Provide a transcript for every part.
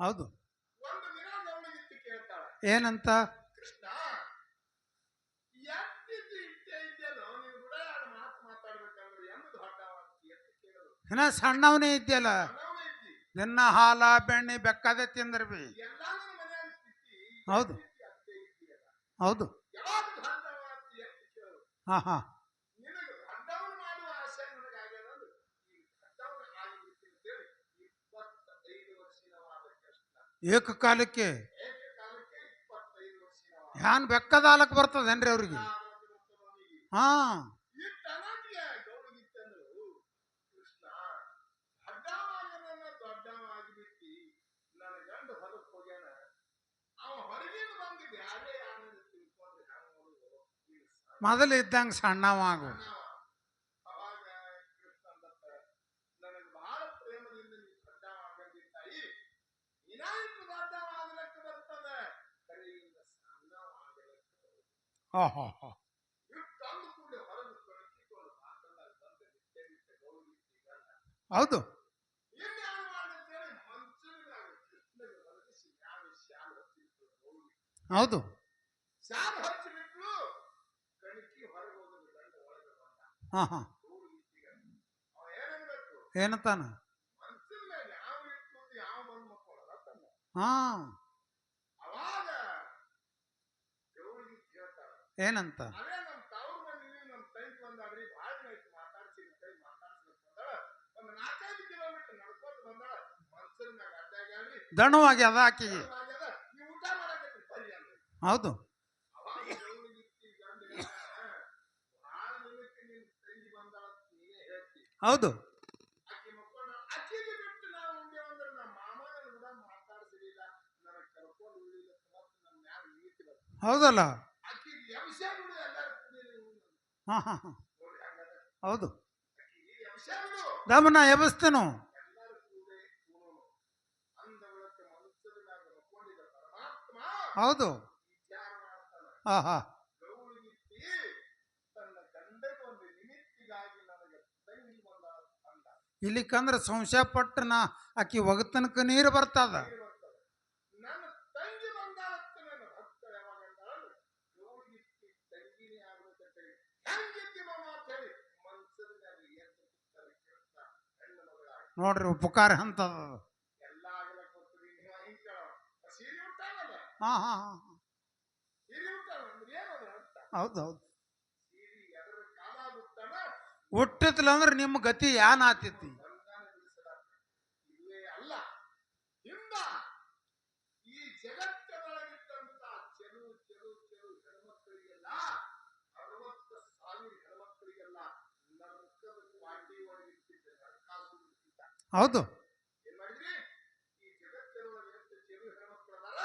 ಹೌದು. ಒಂದು ದಿನ ಗೌಡಗಿತ್ತಿ ಕೇಳ್ತಾಳ, ಏನಂತ? ಕೃಷ್ಣ ಎತ್ತಿದ್ದು ಇಟ್ಟೆ ಇದ್ದೇನೋ ನೀವು ಕೂಡ ಎರಡು ಮಾತು ಮಾತಾಡ್ಬೇಕಂದ್ರೆ ಎಂದು ದೊಡ್ಡವ ಎತ್ತಿ ಕೇಳೋದು. ಇನ್ನ ಸಣ್ಣವನೇ ಇದ್ಯಲ್ಲ, ಸಣ್ಣವನೇ ಇದ್ದಿ, ದಿನ ಹಾಲ ಬೆಣ್ಣೆ ಬೆಕ್ಕದೆ ತಿಂದ್ರಬಿ. ಎಲ್ಲಾನು ಮನೆಯಾಗ ಸ್ಥಿತಿ. ಹೌದು ಅತ್ತೆ ಇದ್ದೀಯಲ್ಲ, ಹೌದು. ಯಾವಾಗ ದೊಡ್ಡವ ಅಂತ ಎತ್ತಿ ಕೇಳೋದು. ಹಾ ಹಾ. ನಿನಗೆ ದೊಡ್ಡವನು ಮಾಡುವ ಆಸೆ ನನಗಾಗ್ಯದ ಅಂದ್ರೆ ಈ ದೊಡ್ಡವನು ಆಗಿಬಿಟ್ಟಿದ್ದೇವೆ. 25 ವರ್ಷದವಾದ ಕೃಷ್ಣ ಏಕಕಾಲಕ್ಕೆ ಏಕಕಾಲಕ್ಕೆ 25 ವರ್ಷದವ ಹ್ಯಾನ್ ಬೆಕ್ಕದ ಹಾಲಕ್ ಬರ್ತದೇನ್ರಿ ಅವ್ರಿಗೆ? ಹಾ. ಈ ತನಗೆ ಗೌಡಗಿತ್ತಂದ್ರು, ಕೃಷ್ಣ ದೊಡ್ಡವಾಗಿಬಿಟ್ಟಿ ನನ್ನ ಗಂಡ ಹೊಲಕ್ಕೆ ಹೋಗ್ಯಾನ, ಅವ ಹೊರಗಿನ ಬಂದು ಬ್ಯಾರೆ ಆನಂದ ತಿಳ್ಕೊಂಡ್ರೆ ಹಂಗ ನೋಡುದು. ಮೊದಲು ಇದ್ದಂಗ ಸಣ್ಣವಾಗು. ಅವಾಗ ಕೃಷ್ಣ ಅಂದತ್ತ, ನನಗೆ ಬಹಳ ಪ್ರೇಮದಿಂದ ನೀ ದೊಡ್ಡವಾಗಂದಿದ್ದಾಯಿ, ಇನ್ನಾಯ್ತು ದೊಡ್ಡವಾಗಲಕ್ಕೆ ಬರ್ತದೆ, ಕರೆಯಿಂದ ಸಣ್ಣವಾಗಲಕ್ಕೆ. ಹಾ ಹಾ ಹಾ. ಇಟ್ಟು ಅಂದು ಕೂಡ ಹೊರಗೆ ತೊಡಗಿಕೊಂಡು ಮಾತನಾಡಿ ಬಂದು ನಿತ್ಯ ನಿತ್ಯ ಗೌಡಗಿತ್ತೀಗಲ್ಲ ಹೌದು ಇನ್ಯಾರು ಮಾಡಿದ್ದೇಳಿ ಮಂಚೂರಿನಾಗ ಕೃಷ್ಣಗೆ ಒದಗಿಸಿ ಮ್ಯಾಲ ಶಾಲು ಹಚ್ಚಿಬಿಟ್ರು ಗೌಡಗಿತ್ತಿ. ಹೌದು. ಶಾಲು ಹಚ್ಚಿಬಿಟ್ರು, ಕಣಕಿ ಹೊರಗೆ ಹೋಗೋದು ಗಂಡ ಒಳಗೆ ಬಂದ. ಹಾ ಹಾ. ಗೌಡಗಿತ್ತಿಗ ಅವ ಏನನ್ಬೇಕು, ಏನತಾನ? ಮನ್ಸಿನ ಮೇಲೆ ಯಾವ ಇಟ್ಟು ಯಾವ ಬಂದು ಮಕ್ಕಳು ತನ್ನ. ಹಾ. ಅವಾಗ ಗೌಡಗಿತ್ತಿ ಹೇಳ್ತಾಳ, ಏನಂತ? ಅವೇ ನಮ್ಮ ತವ್ರ ಮನೆ ನಮ್ಮ ತಂಗಿ ಬಂದಾಡ್ರಿ, ಭಾಳ ಆಯ್ತು ಮಾತಾಡ್ಸಿ ಕೈ ಮಾತಾಡ್ಸ್ಬೇಕು ಬಂದಾಳ, ಒಂದು 4-5 ಕಿಲೋಮೀಟರ್ ನಡ್ಕೋತ ಬಂದಾಳ, ಮನ್ಸಿನ ಮ್ಯಾಗ ಅಡ್ಡಾಗ್ಯಾಡ್ರಿ, ದಣವಾಗಿ ಅದ ಆಕಿಗೆ. ಆಗ್ಯದ, ನೀವು ಊಟ ಮಾಡಕತ್ತಿ ಬರ್ರಿ ಅಂದ್ರಿ. ಹೌದು. ಅವಾಗ ಗೌಡಗಿತ್ತಿ ಗಂಡ ಹೇಳ್ತಾನ, ಭಾಳ ದಿನಕ್ಕೆ ನಿನ್ ತಂಗಿ ಬಂದಾಳ ಅಂತ ನೀನೇ ಹೇಳ್ತಿ, ಹೌದು. ಆಕಿ ಮಕ್ಕೊಂಡ ಆಕಿಗೆ ಬಿಟ್ಟು ನಾವು ಉಂಡೇವಂದ್ರೆ ನಮ್ಮ ಮಾಮನ ಕೂಡ ಮಾತಾಡ್ಸಿಲಿಲ್ಲ, ನನಗೆ ಕರ್ಕೊಂಡು ಉಳಿಲಿಲ್ಲ ಮತ್ತು ನಮ್ಮ ಮ್ಯಾಲ ನೀತಿ ಬರ್ತದೆ. ಹೌದಲ್ಲ. ಆಕಿಗೆ ಎಮ್ಸ್ಯಾಬಿಡು ಎಲ್ಲರೂ ಕೂಡಿ ನೀವು ಹಾ ಹಾ ಹಾ. ನೋಡಿ ಹಂಗದ. ಹೌದು. ಆಕಿಗೆ ಎಮ್ಸ್ಯಾಬಿಡು ದಮನ ಎಬಸ್ತೇನು. ಎಲ್ಲರೂ ಕೂಡಿ ಕೂಡೋನು. ಅಂದ ಒಳಕ್ಕೆ ಮನುಷ್ಯರಿನಾಗ ಮಕ್ಕೊಂಡಿದ್ದ ಪರಮಾತ್ಮ ಹೌದು. ವಿಚಾರ ಮಾಡ್ತಾನ. ಹಾ ಹಾ. ಗೌಡಗಿತ್ತಿ ತನ್ನ ಗಂಡಗೆ ಒಂದು ನಿಮಿತ್ತಿಗಾಗಿ ನನಗೆ ತಂಗಿ ಬಂದ ಅಂದ. ಇಲ್ಲಿಕಂದ್ರ ಸಂಶಯ ಪಟ್ಟು ನಾ ಆಕಿ ಒಗತನಕ ನೀರು ಬರ್ತದ. ಬರ್ತದೆ, ನನ್ನ ತಂಗಿ ಬಂದಾಳತ್ತ ನನ್ನ ಭಕ್ತ ಯಾವಾಗ ಅಂದಾಳ, ಗೌಡಗಿತ್ತಿ ತಂಗಿನೇ ಆಗ್ಬೇಕಂತೇಳಿ ಹೆಂಗಿದ್ದಿ ಮಾಮ ಅಂತ ಹೇಳಿ ಮನ್ಸರಿನಾಗ ಎದ್ದು ಕೂತಾರೆ ಕೃಷ್ಣ ಹೆಣ್ಣ ಮಗಳಾಗಿ. ನೋಡ್ರಿ ಉಪಕಾರ ಅಂತದ. ಎಲ್ಲ ಆಗ್ಲಕ್ಕ ಹೋಗ್ತದೆ. ನೀವು ಹಿಂಗ ಸೀರೆ ಉಟ್ಟಾನಲ್ಲ, ಹಾ ಹಾ ಹಾ. ಸೀರೆ ಉಟ್ಟಾನ ಅಂದ್ರೆ ಏನದ ಅಂತ. ಹೌದು ಹೌದು. ಸೀರೆ ಎದರ ಕಾಲ ಬಿಟ್ಟಾನ, ಹುಟ್ಟಿತ್ಲ ಅಂದ್ರೆ ನಿಮ್ಮ ಗತಿ ಯಾನ್ ಆತೈತಿ. ಬಂಧನ ಬಿಡಿಸಲಾಗ್ತದೆ. ಇದುವೇ ಅಲ್ಲ, ಹಿಂದ ಈ ಜಗತ್ತಿನೊಳಗಿದ್ದಂತ ಚೆಲು ಚೆಲು ಚೆಲು ಹೆಣ್ಮಕ್ಕಳಿಗೆಲ್ಲ 60,000 ಹೆಣ್ಮಕ್ಕಳಿಗೆಲ್ಲ ನರಕದ ಪಾಟಿ ಒಳಗಿಟ್ಟಿದ್ದ ನರಕಾಸುರ ಇದ್ದ. ಹೌದು. ಏನ್ ಮಾಡಿದ್ರಿ, ಈ ಜಗತ್ತಿನೊಳಗೆ ಎಷ್ಟು ಚೆಲು ಹೆಣ್ಮಕ್ಳು ಅದಾರ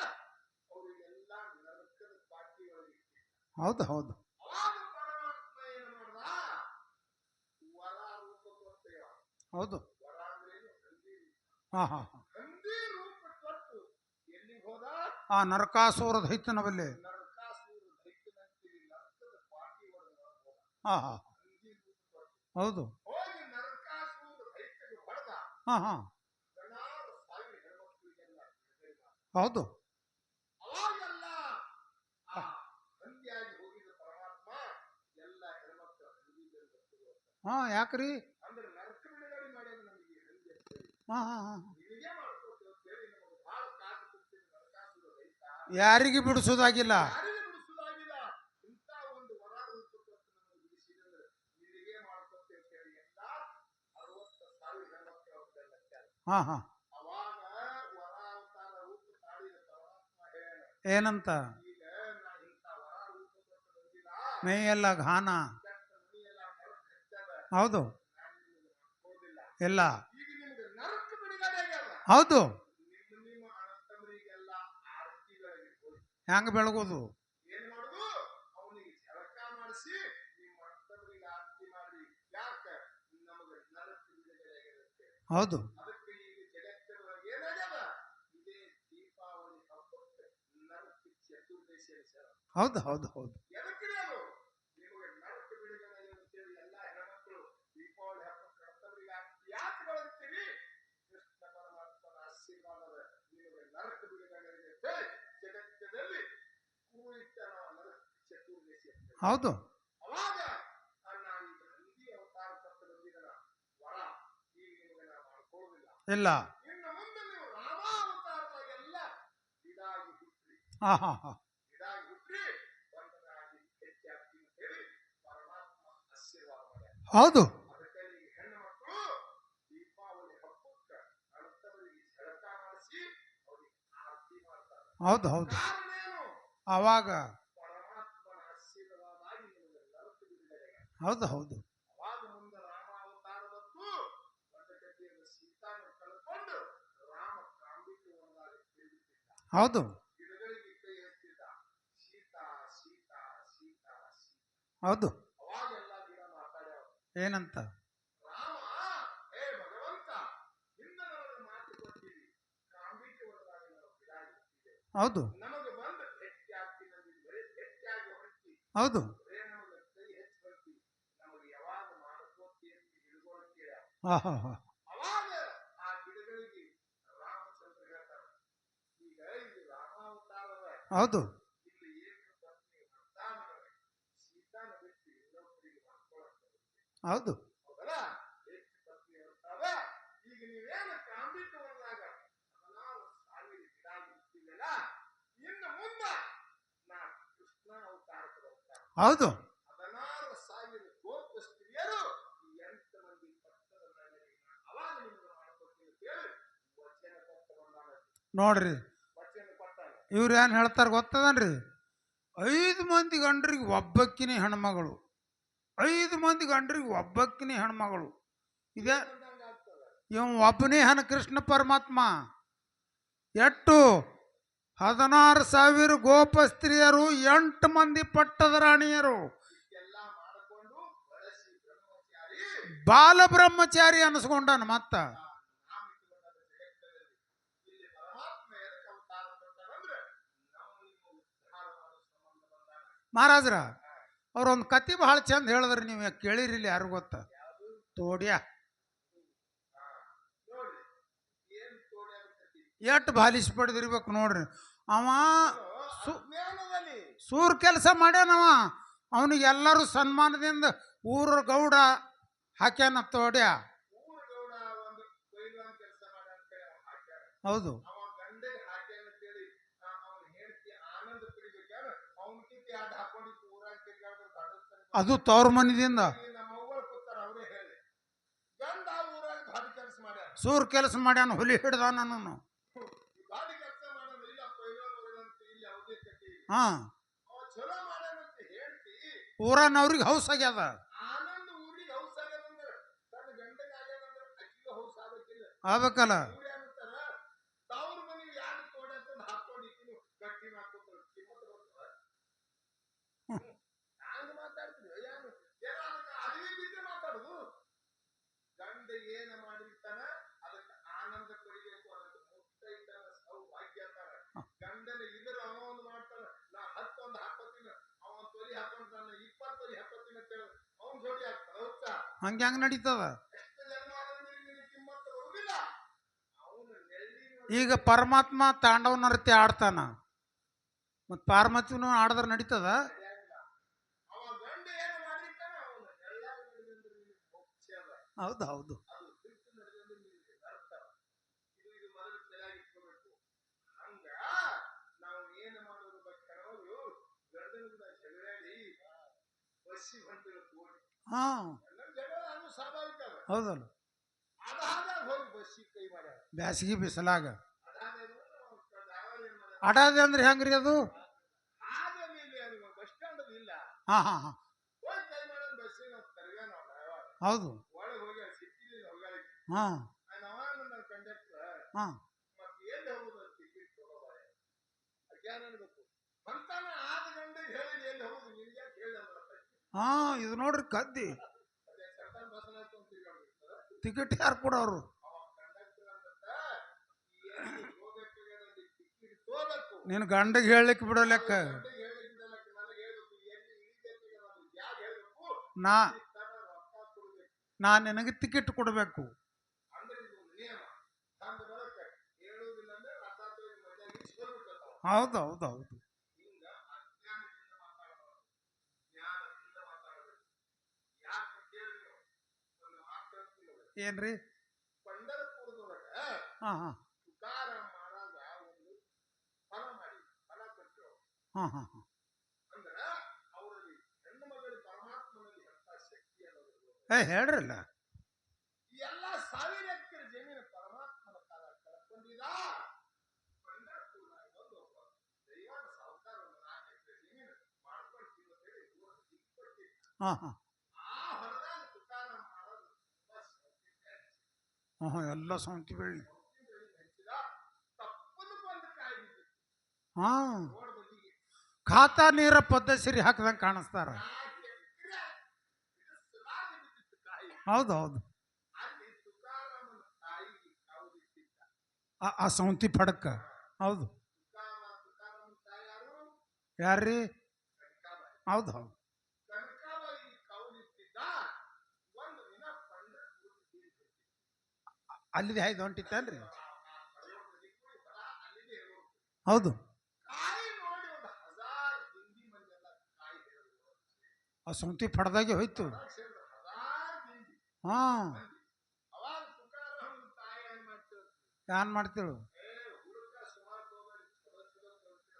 ಅವರಿಗೆಲ್ಲ ನರಕದ ಪಾಟಿ ಒಳಗಿಟ್ಟಿದ್ದ. ಹೌದು ಹೌದು. ಅವಾಗ ಪರಮಾತ್ಮ ಏನು ಮಾಡ್ದ, ವರ ರೂಪ ಕೊಡ್ತೇವ. ಹೌದು. ವರ ಅಂದ್ರೇನು, ಹಂದಿ ರೂಪ. ಹಾ ಹಾ ಹಾ. ಹಂದಿ ರೂಪ ಕೊಟ್ಟು ಎಲ್ಲಿಗೆ ಹೋದ, ಆ ನರಕಾಸುರ ದೈತ್ಯನವಲ್ಲೇ. ನರಕಾಸುರ ದೈತ್ಯನಂತಿರಿ ನರಕದ ಪಾಟಿ ಒಳಗೆ ಹೋದ. ಹಾ ಹಾ. ಹಂದಿ ರೂಪ ಕೊಟ್ಟು ಹೌದು. ಹೋಗಿ ನರಕಾಸುರ ದೈತ್ಯಗೆ ಹೊಡೆದ. ಹಾ ಹಾ. 16,000 ಹೆಣ್ಮಕ್ಳಿಗೆಲ್ಲ ಬಿಡುಗಡೆ ಮಾಡ್ದ. ಹೌದು. ಅವಾಗೆಲ್ಲ ಆ ಹಂದಿಯಾಗಿ ಹೋಗಿದ ಪರಮಾತ್ಮ ಎಲ್ಲ ಹೆಣ್ಮಕ್ಳು ಹಂದಿಗಳು ಬರ್ತದೆ. ಹಾ ಯಾಕ್ರಿ? ಅಂದ್ರೆ ನರಕ ಬಿಡುಗಡೆ ಮಾಡ್ಯಾನ ನಮಗೆ ಹಂದಿ ಅಂತ ಹೇಳಿ. ಹಾ ಹಾ ಹಾ. ನಿನಗೆ ಮಾಡ್ಕೊಡ್ತೇವೆ ಅಂತ ಹೇಳಿ ನಮಗೆ ಬಹಳ ಕಾಟು ಕೊಡ್ತೀವಿ ನರಕಾಸುರ ದೈತ್ಯ. ಯಾರಿಗೆ ಬಿಡಿಸೋದಾಗಿಲ್ಲ. ಯಾರಿಗೆ ಬಿಡಿಸುವುದಾಗಿಲ್ಲ. ಇಂಥ ಒಂದು ವರ ರೂಪ ಕೊಟ್ಟು ನಮಗೆ ಬಿಡಿಸಿದ್ರೆ ನಿನಗೆ ಮಾಡ್ಕೊಡ್ತೇವೆ ಅಂತ ಹೇಳಿ ಎಲ್ಲ 60,000 ಹೆಣ್ಮಕ್ಳು ಅವ್ರನ್ನೆಲ್ಲ ಹಚ್ಚಾರ. ಹಾ ಹಾ. ಅವಾಗ ವರ ಅವತಾರ ರೂಪ ತಾಳಿದ ಪರಮಾತ್ಮ ಹೇಳ, ಏನಂತ? ಈಗ ನಾ ಇಂಥ ವರ ರೂಪ ಕೊಟ್ಟು ಬಂದಿಲ್ಲ, ಮೇಯೆಲ್ಲ ಘಾನ. ಕೆಟ್ಟ ಮನೆಯೆಲ್ಲ ನರಕ ಹಚ್ಚದ, ಹೌದು. ನಾನು ನಿಮಗೆ ಮಾಡ್ಕೋದಿಲ್ಲ. ಇಲ್ಲ. ಈಗ ನಿಮ್ಗೆ ನರಕ ಬಿಡುಗಡೆ ಆಗ್ಯದ. ಹೌದು. ನಿಮ್ಮ ಅಣ್ಣತಮ್ಮರಿಗೆಲ್ಲ ಆರತಿಗಳಿಗೆ ಹೋಗಿ ಹೆಂಗ ಬೆಳಗೋದು? ಏನ್ ಮಾಡುದು, ಅವನಿಗೆ ಜಳಕ ಮಾಡಿಸಿ ನಿಮ್ಮ ಅಣ್ಣತಮ್ಮರಿಗೆ ಆರತಿ ಮಾಡಿ. ಯಾಕೆ, ನಮಗೆ ನರಕ ಬಿಡುಗಡೆ ಆಗ್ಯದಂತೆ. ಹೌದು. ಅದಕ್ಕೆ ಈಗ ಜಗತ್ತಿನೊಳಗೆ ಏನಾಗ್ಯದ, ಇದೇ ದೀಪಾವಳಿ ಹಬ್ಬಕ್ಕೆ ನರಕ ಚತುರ್ದಶಿ ಹೆಸರು. ಹೌದು ಹೌದು ಹೌದು. ಎದಕ್ರಿ ಅದು, ನಿಮಗೆ ನರಕ ಬಿಡುಗಡೆ ಆಗ್ಯದ ಅಂತೇಳಿ ಎಲ್ಲ ಹೆಣ್ಮಕ್ಳು ದೀಪಾವಳಿ ಹಬ್ಬಕ್ಕೆ ಅಣ್ಣತಮ್ಮರಿಗೆ ಆರತಿ ಯಾಕೆ ಬೆಳಗ್ತೀರಿ, ಕೃಷ್ಣ ಪರಮಾತ್ಮನ ಆಶೀರ್ವಾದದ ನಿಮಗೆ ಹೌದು. ಅವಾಗ ನಾನು ಈಗ ಹಂದಿ ಅವತಾರ ಕೊಟ್ಟು ಬಂದಿದ್ದನ ವರ ಈಗ ನಿಮಗೆ ನಾ ಮಾಡ್ಕೊಳ್ಳೋದಿಲ್ಲ. ಇಲ್ಲ. ಇನ್ನು ಮುಂದೆ ನೀವು ರಾಮಾವತಾರದಾಗೆಲ್ಲ ಇದಾಗಿ ಹುಟ್ಟ್ರಿ, ಹಾ ಹಾ ಹಾ. ಇದಾಗಿ ಹುಟ್ಟ್ರಿ, ಒಂದನಾಗಿ ಹೆಚ್ಚಾಗ್ತೀನಿ ಅಂತ ಹೇಳಿ ಪರಮಾತ್ಮ ಆಶೀರ್ವಾದ ಮಾಡ್ಯಾರ. ಹೌದು. ಅದಕ್ಕೆ ಈ ಹೆಣ್ಣು ಮಕ್ಕಳು ದೀಪಾವಳಿ ಹಬ್ಬಕ್ಕೆ ಅರ್ಥವರಿಗೆ ಜಳಕ ಮಾಡಿಸಿ ಅವ್ರಿಗೆ ಆರತಿ ಮಾಡ್ತಾರೆ. ಹೌದು ಹೌದು. ಕಾರಣ ಏನು? ಅವಾಗ ಪರಮಾತ್ಮನ ಆಶೀರ್ವಾದಾಗಿ ನಿಮಗೆಲ್ಲರೂ ತಿಳಿದಿದ್ದಾರೆ. ಹೌದು ಹೌದು. ಅವಾಗ ಮುಂದೆ ರಾಮಾವತಾರ ಬಂತು, ಒಂದು ಕಥೆಯನ್ನು ಸೀತಾನ ಕಳ್ಕೊಂಡು ರಾಮ ಕಾಂಬಿಕೆ ಒಂದಾಗಿ ತಿಳಿದಿದ್ದ. ಹೌದು ಗಿಡಗಳಿಗೆ ಕೈ ಹಚ್ಚಿದ್ದ, ಸೀತಾ ಸೀತಾ ಸೀತಾ ಸೀತಾ. ಹೌದು. ಅವಾಗೆಲ್ಲ ಗಿಡ ಮಾತಾಡ್ಯಾವ. ಏನಂತ? ರಾಮ, ಹೇ ಭಗವಂತ, ಹಿಂದೆ ನನಗೆ ಮಾತು ಕೊಟ್ಟಿರಿ, ಕಾಂಬಿಕೆ ಒಂದಾಗಿ ನಾವು ಗಿಡ ಇಟ್ಟಿದ್ದೇವೆ, ಹೌದು ನಮಗೆ ಬಂದು ಭೇಟಿ ಆಗ್ತೀನಿ ಅಂದ್ರೆ ಬರೀ ಭೇಟಿಯಾಗಿ ಹೊಂಟಿ, ಹೌದು. ಬರೇ ನಮಗೆ ಕೈ ಹೆಚ್ಚಿ ಹೊಂಟಿ, ನಮಗೆ ಯಾವಾಗ ಮಾಡ್ಕೋತಿ ಅಂತ ಹಿಡ್ಕೊಳ್ತೀರ. ಹಾ ಹಾ ಹಾ. ಅವಾಗ ಆ ಗಿಡಗಳಿಗೆ ರಾಮಚಂದ್ರ ಹೇಳ್ತಾನೆ, ಈಗ ಇದು ರಾಮಾವತಾರದ, ಹೌದು ಇಲ್ಲಿ ಏನು ಪತ್ನಿ ವರದಾನವೇ, ಸೀತಾನ ಬಿಟ್ಟು ಇನ್ನೊಬ್ಬರಿಗೆ ಮಾಡ್ಕೊಳಕ್ಕೆ. ಹೌದು. ಹೌದಲ್ಲ? ಎಷ್ಟು ಪತ್ನಿ ಇರ್ತಾವ. ಈಗ ನೀವೇನು ಕಾಂಬಿಕೆ ಒಂದಾಗ 16,000 ಗಿಡ ಇರ್ತೀವಲ್ಲ, ಇನ್ನು ಮುಂದೆ ನಾ ಕೃಷ್ಣ ಅವತಾರಕ್ಕೆ ಬರ್ತಾನೆ. ಹೌದು 16,000 ಗೋಪ ಸ್ತ್ರೀಯರು 8 ಮಂದಿ ಭಕ್ತರ ಮೇಲೆ ಅವಾಗ ನಿಮ್ಗೆ ಮಾಡ್ಕೊಡ್ತೀನಿ ಅಂತ ಹೇಳಿ ವಚನ ಕೊಟ್ಟು ಬಂದಾನ. ನೋಡ್ರಿ, ವಚನ ಕೊಟ್ಟಾನ. ಇವ್ರು ಏನ್ ಹೇಳ್ತಾರ ಗೊತ್ತದನ್ರಿ? 5 ಮಂದಿ ಗಂಡ್ರಿಗೆ ಒಬ್ಬಕ್ಕಿನಿ ಹೆಣ್ಮಗಳು, 5 ಮಂದಿ ಗಂಡ್ರಿಗೆ ಒಬ್ಬಕ್ಕಿನಿ ಹೆಣ್ಮಗಳು. ಇದೇ ಅಂದಂಗ ಆಗ್ತದ. ಇವ ಒಬ್ಬನೇ ಹನ ಕೃಷ್ಣ ಪರಮಾತ್ಮ. ಎಷ್ಟು? 16,000 ಗೋಪ ಸ್ತ್ರೀಯರು, 8 ಮಂದಿ ಪಟ್ಟದ ರಾಣಿಯರು, ಎಲ್ಲ ಮಾಡಿಕೊಂಡು ಬಳಸಿ ಬ್ರಹ್ಮಚಾರಿ ಬಾಲ ಬ್ರಹ್ಮಚಾರಿ ಅನಿಸ್ಕೊಂಡಾನ. ಮತ್ತ ನಾಮ ಇಟ್ಟುಕೊಂಡ ಜಗತ್ತಲ್ಲಿ ಇಲ್ಲಿ ಪರಮಾತ್ಮ ಎದಕ್ಕೆ ಅವತಾರ ಕೊಟ್ಟಾನಂದ್ರೆ ನಮ್ಮ ನಿಮ್ಮ ಉದ್ಧಾರ ಮಾಡೋ ಸಂಬಂಧ ಬಂದಾನ. ಮಹಾರಾಜ್ರ ಅವ್ರೊಂದು ಕತಿ ಬಹಳ ಚಂದ ಹೇಳಿದ್ರಿ, ನೀವು ಕೇಳಿರಿಲ್ಲ ಯಾರು ಗೊತ್ತ? ಯಾವುದು? ತೋಡ್ಯ. ನೋಡ್ರಿ, ಏನ್ ತೋಡ್ಯಾಗತ್ತಿ ಎಷ್ಟು ಬಾಲಿಶ್ ಪಡೆದಿರ್ಬೇಕು ನೋಡ್ರಿ. ಅವ ಅಜ್ಞಾನದಲ್ಲಿ ಸೂರ್ ಕೆಲಸ ಮಾಡ್ಯಾನವ. ಅವನಿಗೆ ಎಲ್ಲರೂ ಸನ್ಮಾನದಿಂದ ಊರ ಗೌಡ ಹಾಕ್ಯಾನ ತೋಡ್ಯ. ಊರ ಗೌಡ ಒಂದು ಕೊಯ್ಲಾನ್ ಕೆಲಸ ಮಾಡ ಅಂತ ಹೇಳಿ ಅವ ಹಾಕ್ಯಾರ. ಹೌದು ಅವ ಗಂಡಗೆ ಹಾಕ್ಯಾನ ಅಂತೇಳಿ ಅವನ ಹೆಂಡತಿ ಆನಂದ ಪಡಿಬೇಕಾದ್ರೆ ಅವನಕ್ಕಿಂತ ಯಾಡ್ ಹಾಕೊಂಡಿತ್ತು ಊರಾಗ ತಿರ್ಗಾಡಿದ್ರು ದಾಡಸ್ತಾನೆ. ಅದು ತವ್ರ ಮನಿದಿಂದ ನಮ್ಮ ಅವ್ಗಳು ಕೂತಾರ, ಅವರೇ ಹೇಳಿ ಗಂಡ ಊರಾಗ ಭಾರಿ ಕೆಲಸ ಮಾಡ್ಯಾರ. ಸೂರ್ ಕೆಲಸ ಮಾಡ್ಯಾನ, ಹುಲಿ ಹಿಡ್ದ ನಾನು. ಭಾರಿ ಕೆಲಸ ಮಾಡೋಣ, ಇಲ್ಲ ಕೊಯ್ಲಾನ್ ಹೋಗಂತ ಇಲ್ಲಿ ಯಾವುದೇ ಕಟ್ಟಿ ಹಾ, ಅವ ಚಲೋ ಮಾಡ್ಯಾನಂತ ಹೇಳ್ತಿ. ಊರನವ್ರಿಗೆ ಹೌಸ್ ಆಗ್ಯದ. ಆನಂದ ಊರಿಗೆ ಹೌಸ್ ಆಗ್ಯಾದಂದ್ರ ತನ್ನ ಗಂಡಗೆ ಆಗ್ಯಾದಂದ್ರ ಅಕ್ಕಿಗೆ ಹೌಸ್ ಆಗಬೇಕಿಲ್ಲ. ಆಗ್ಬೇಕಲ್ಲ. ಇವ್ರು ಏನಂತಾರ, ತವ್ರ ಮನೆಗೆ ಯಾರು ತೋಡಂತ ಹಾಕೊಂಡಿದ್ದೀನಿ ಗಟ್ಟಿ ಮಾಡ್ಕೊತಾರೆ, ಕಿಮ್ಮತ್ ಬರ್ತದ. ಹಂಗ ಮಾತಾಡ್ತೀವಿ ಏನು? ಏನೋ ಅದಕ್ಕೆ ಅರಿವಿ ಬಿದ್ದೆ ಮಾತಾಡುದು. ಗಂಡ ಏನ ಮಾಡಿರ್ತಾನ ಅದಕ್ಕೆ ಆನಂದ ಪಡಿಬೇಕು, ಅದಕ್ಕೆ ಮುತ್ತೈತನ ಸೌಭಾಗ್ಯ ಅಂತಾರ. ಗಂಡನ ಇದ್ರ ಅವ ಒಂದು ಮಾಡ್ತಾನ, ನಾ 10 ಒಂದು ಹಾಕೋತೀನಿ, ಅವ ತೊಲಿ ಹಾಕೊಂಡ್ತಾನ 20 ತೊಲಿ ಹಾಕೋತೀನಿ ಅಂತ ಹೇಳಿ ಅವನ್ ಜೋಡಿ ಆಗ್ತಾನ. ಹೌದಾ? ಹಂಗೆ ಹೆಂಗ್ ನಡೀತದ? ಎಷ್ಟು ಜನ್ಮ ಆದ್ರೆ ಕಿಮ್ಮತ್ತು ಬರುದಿಲ್ಲ. ಅವನು ನೆಳ್ಳಿ ಈಗ ಪರಮಾತ್ಮ ತಾಂಡವ ನೃತ್ಯ ಆಡ್ತಾನ, ಮತ್ ಪಾರ್ವತಿನೂ ಆಡದ್ರ ನಡೀತದ? ಅವ ಗಂಡ ಏನು ಮಾಡಿರ್ತಾನ ಅವನು ನೆಳ್ಳಾಗ ನಡೆದಂದ್ರೆ ನಿನಗೆ ಮೋಕ್ಷ ಅದ. ಹೌದು ಹೌದು. ಅದು ಬಿಟ್ಟು ನಡೆದಂದ್ರೆ ನಿನಗೆ ನರಕ. ಇದು ಮೊದಲು ತಲೆಯಾಗಿಟ್ಕೋಬೇಕು. ಹಂಗ ನಾವು ಏನು ಮಾಡೋದು ಕೆಲವರು ಗಂಡನ ಕೂಡ ಜಗಳಾಡಿ ಬಸ್ಸಿ ಹೊಂಟಿರೋ ತೋಡಿ ಹಾ ಎಲ್ಲ ಜಗಳ ಅದು ಸ್ವಾಭಾವಿಕ ಅದ. ಹೌದಲ್ಲ. ಅದಾದ ಹೋಗಿ ಬಸ್ಸಿ ಕೈ ಮಾಡ್ಯಾರ. ಬ್ಯಾಸಿಗೆ ಬಿಸಲಾಗ ಅದಾದ ಏನ್ ಮಾಡ್ಯಾರ? ಅಡಾದೆ ಅಂದ್ರೆ ಹೆಂಗ್ರಿ ಅದು? ಆದಲ್ಲಿ ಇಲ್ಲಿ ಅದು ಬಸ್ ಸ್ಟ್ಯಾಂಡ್ ಅದು ಇಲ್ಲ. ಹಾ ಹಾ ಹಾ ಹೋಗಿ ಕೈ ಮಾಡೋದು ಬಸ್ಸಿಗೆ ನಾವು ತರಗ ನಾವು ಡ್ರೈವರ್ ಹೌದು. ಒಳಗೆ ಹೋಗಿ ಸಿಟ್ಟಿಲಿ ಹೋಗಿ ಹಾ ನನ್ನ ಕಂಡಕ್ಟರ್ ಹಾ ಮತ್ತೆ ಎಲ್ಲಿ ಹೋಗುದು ಟಿಕೆಟ್ ತಗೋಬಾರ ಅಜ್ಞಾನ ಅನ್ಬೇಕು ಅಂತಾನ ಆದ ಗಂಟೆಗೆ ಹೇಳಿದ ಎಲ್ಲಿ ಹೋಗುದು ನಿನ್ಗೆ ಯಾಕೆ ಹೇಳಿ ಹಾ ಇದು ನೋಡ್ರಿ ಕದ್ದಿ. ಅದೇ ಸರ್ಕಾರ ಬಸ್ನ ತಿರ್ಗಾಡ್ಬಿಡ್ತಾರ. ಟಿಕೆಟ್ ಯಾರು ಕೊಡೋರು? ಅವ ಕಂಡಕ್ಟರ್ ಅಂತ ಎಲ್ಲಿ ಹೋಗಕ್ಕೆ ಟಿಕೆಟ್ ತಗೋಬೇಕು. ನೀನು ಗಂಡಗೆ ಹೇಳಲಿಕ್ಕೆ ಬಿಡೋ ಲೆಕ್ಕ. ಗಂಟೆಗೆ ಹೇಳಿದ್ದಲ್ಲ ನನಗೆ ಹೇಳ್ಬೇಕು, ಎಲ್ಲಿ ಇಳಿಬೇಕು ನಮ್ಗೆ ಯಾರು ಹೇಳ್ಬೇಕು, ನಾ ರೊಕ್ಕ ಕೊಡ್ಬೇಕು. ನಿನಗೆ ಟಿಕೆಟ್ ಕೊಡಬೇಕು. ಅಂದ್ರೆ ಇದು ಒಂದು ನಿಯಮ. ತಂದು ಬರಕ್ಕೆ ಹೇಳುವುದಿಲ್ಲ ಅಂದ್ರೆ ರಥಾತ್ರಿ ಮನೆಯಾಗಿ ಇಸ್ಕೊಂಡ್ಬಿಡ್ತಾವ. ಹೌದು ಹೌದು ಹೌದು. ಹಿಂಗ ಅಜ್ಞಾನದಿಂದ ಮಾತಾಡಬಾರದು, ಜ್ಞಾನದಿಂದ ಏನ್ರಿ? ಪಂಢರಪುರದೊಳಗ ಹಾ ಹಾ ತುಕಾರಾಮ್ ಮಹಾರಾಜ ಒಂದು ಫಲ ಮಾಡಿ ಫಲ ಕೊಟ್ಟರು. ಹಾ ಹಾ ಹಾ ಅಂದ್ರ ಅವರಲ್ಲಿ ಹೆಣ್ಣು ಮಗಳು ಪರಮಾತ್ಮನಲ್ಲಿ ಅಂತ ಶಕ್ತಿ ಅನ್ನೋದು ಹೇಳ್ರಲ್ಲ. ಈ ಎಲ್ಲಾ ಸಾವಿರ ಎಕರೆ ಜಮೀನು ಪರಮಾತ್ಮನ ಕಾಲ ಕಳ್ಕೊಂಡಿದ. ಪಂಢರಪುರದಾಗ ಬಂದು ಒಬ್ಬ ದೈವಾನ ಸಾಹುಕಾರ ಒಂದು 4 ಎಕರೆ ಜಮೀನು ಮಾಡ್ಕೊಳ್ತೀವಿ ಅಂತ ಹೇಳಿ ಊರನ್ನು ದಿಕ್ಕೊಟ್ಟಿದ್ದ. ಹಾ ಹಾ ಆ ಹೊರದಾಗ ತುಕಾರಾಮ್ ಮಹಾರಾಜ ತುಂಬಾ ಹಾ ಹಾ ಎಲ್ಲ ಸೌಂತಿ ಬೆಳ್ಳಿ. ಹಚ್ಚಿದ. ತಪ್ಪದು ಬಂದು ಕಾಯಿ ಬಿದ್ದಿತ್ತು ಹಾ ರೋಡ್ ಬದಿಗೆ. ಖಾತಾ ನೀರ ಪದ್ಧತಿ ಹಾಕದಂಗೆ ಕಾಣಿಸ್ತಾರ. 4 ಎಕರೆ ಬಿಡಿಸಲಾಗಿ ಬಿದ್ದಿತ್ತು ಕಾಯಿ. ಹೌದು ಹೌದು. ಅಲ್ಲಿ ತುಕಾರಾಮನ ತಾಯಿಗೆ ಕಾವುದಿಟ್ಟಿದ್ದ. ಆ ಸೌಂತಿ ಪಡಕ್ಕ. ಹೌದು. ತುಕಾರಾಮನ ತಾಯಿ ಯಾರು? ಯಾರ್ರಿ? ಕನಕಾಬಾಯಿ. ಹೌದು ಹೌದು. ಕನಕಾಬಾಯಿ ಕಾವುದಿಟ್ಟಿದ್ದ. ಒಂದು ದಿನ ಪಂಢರಪುರಕ್ಕೆ ಅಲ್ಲಿದೆ ಹಾಯ್ದು ಹೊಂಟಿತ್ತೇನ್ರಿ? ಅಲ್ಲಿದೆ ಹೌದು. ಕಾಯಿ ನೋಡಿ ಒಂದು 1000 ದಿಂಡಿ ಮಂದಿಯೆಲ್ಲ ಕಾಯಿ ಹೇಳುವುದು. ಆ ಸೌಂತಿ ಪಡ್ದಾಗೆ ಹೋಯ್ತು. 1000 ದಿಂಡಿ ಹಾ ಮಂದಿ. ಅವಾಗ ತುಕಾರಾಮನ ತಾಯಿ ಏನ್ ಮಾಡ್ತಿದ್ರು? ಏನ್ ಮಾಡ್ತೇಳು? ಹುಡುಕ ಸುಮಾರು ಹೋಗಬೇಡಿ, ಚಲೋ ಚಲೋ ಕೊಡ್ತೀರ.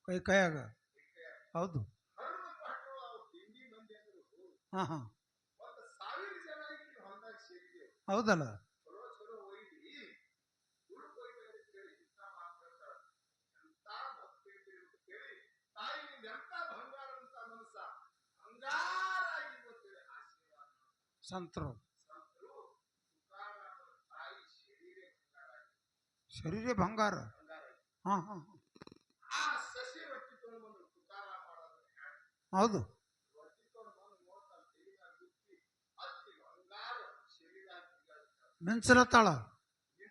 ಕೈ ಕೈಯಾಗ. ಹೌದು. ಹರಿದು ಕೊಟ್ಟು ಅವು ದಿಂಡಿ ಮಂದಿ ಅಂದ್ರು. ಹಾ ಹಾ ಒಂದು 1000 ಜನ ಇಲ್ಲಿ ಹೊಲದಾಗ ಸೇರಿದೆವು. ಹೌದಲ್ಲ. ಚಲೋ ಚಲೋ ಒಯ್ದಿ ಹುಡುಕ್ ಒಯ್ಬೇಡಿ ಅಂತ ಹೇಳಿ ಇಂಥ ಮಾತಾಡ್ತಾರ. ಎಂತ ಭಕ್ತಿ ಅಂತ ಹೇಳಿ ತಾಯಿ ನಿಂದ ಎಂತ ಬಂಗಾರ ಅಂತ ಮನಸ್ಸ ಬಂಗಾರ ಆಗಿ ಅಂತೇಳಿ ಆಶೀರ್ವಾದ ಸಂತರು ಸಂತರು. ತುಕಾರಾಮನ ತಾಯಿ ಶರೀರ ಬಂಗಾರ ಆಗಿ ಶರೀರ ಬಂಗಾರ. ಬಂಗಾರ ಆಗಿ ಹಾ ಹಾ ಆ ಸಸಿ ರೊಟ್ಟಿ ತಗೊಂಡು ಬಂದ್ರು. ತುಕಾರಾಮ ಮಾಡೋದನ್ನ ಹೌದು. ರೊಟ್ಟಿ ತಗೊಂಡು ಬಂದು ನೋಡ್ತಾನೆ ತೆಲಿಮ್ಯಾಗ ಗುತ್ತಿ ಹತ್ತಿ ಬಂಗಾರ ಶರೀರ ಆಗಿ ಮಿಂಚಲತ್ತಾಳ. ಅಕ್ಕಿ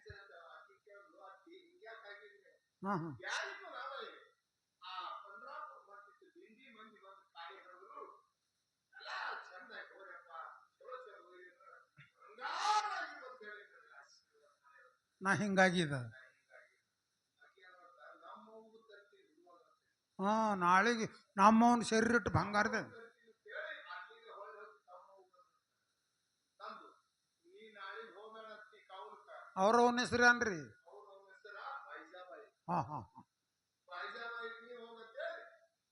ಕೇಳಿದ್ರು, ಅಕ್ಕಿ ಹಿಂಗ್ಯಾಕಾಗಿದ್ರಿ? ಹಾ ಹಾ ಯಾರಿಗೂ ನಾವೇ ಆ ಪಂಢರಾಪುರ ಬರ್ತಿತ್ತು ದಿಂಡಿ ಮಂದಿ ಬಂದು ಕಾಯಿ ಹಿಡಿದ್ರು. ಎಲ್ಲ ಚಂದ ಹೋಗ್ರಪ್ಪ, ಚಲೋ ಚಲೋ ಹೋಗ್ರಿ ಬಂಗಾರ ಆಗಿತ್ತು ಅಂತ ಹೇಳಿ ನನಗೆ ಆಶೀರ್ವಾದ ಮಾಡ್ಯಾರ. ನಾ ಹಿಂಗಾಗಿದ. ಆಕಿ ಏನಂತ ನಮ್ಮವ್ಗೂ ತರ್ತೀವಿ ಇರುವಾಗ ಹಾ ನಾಳೆಗೆ ನಮ್ಮವನ್ ಶರೀರ ಇಟ್ಟು ಬಂಗಾರದ. ತರ್ತೀವಿ ಅಂತ ಹೇಳಿ ಅಲ್ಲಿಗೆ ಹೊಳ್ಳಿ ಹೋಗಿ ತಮ್ಮವ್ಗ ತಂದು ನೀ ನಾಳೆಗೆ ಹೋಗ್ಬೇಡ ಅತ್ತಿ ಕಾವುಲ್ಕ. ಅವ್ರವನ ಹೆಸರು ಏನ್ರಿ? ಅವ್ರ ಹೆಸರ ಬೈಜಾಬಾಯಿ. ಹಾ ಹಾ ಹಾ ಬೈಜಾಬಾಯಿ ನೀ ಹೋಗತ್ತೆ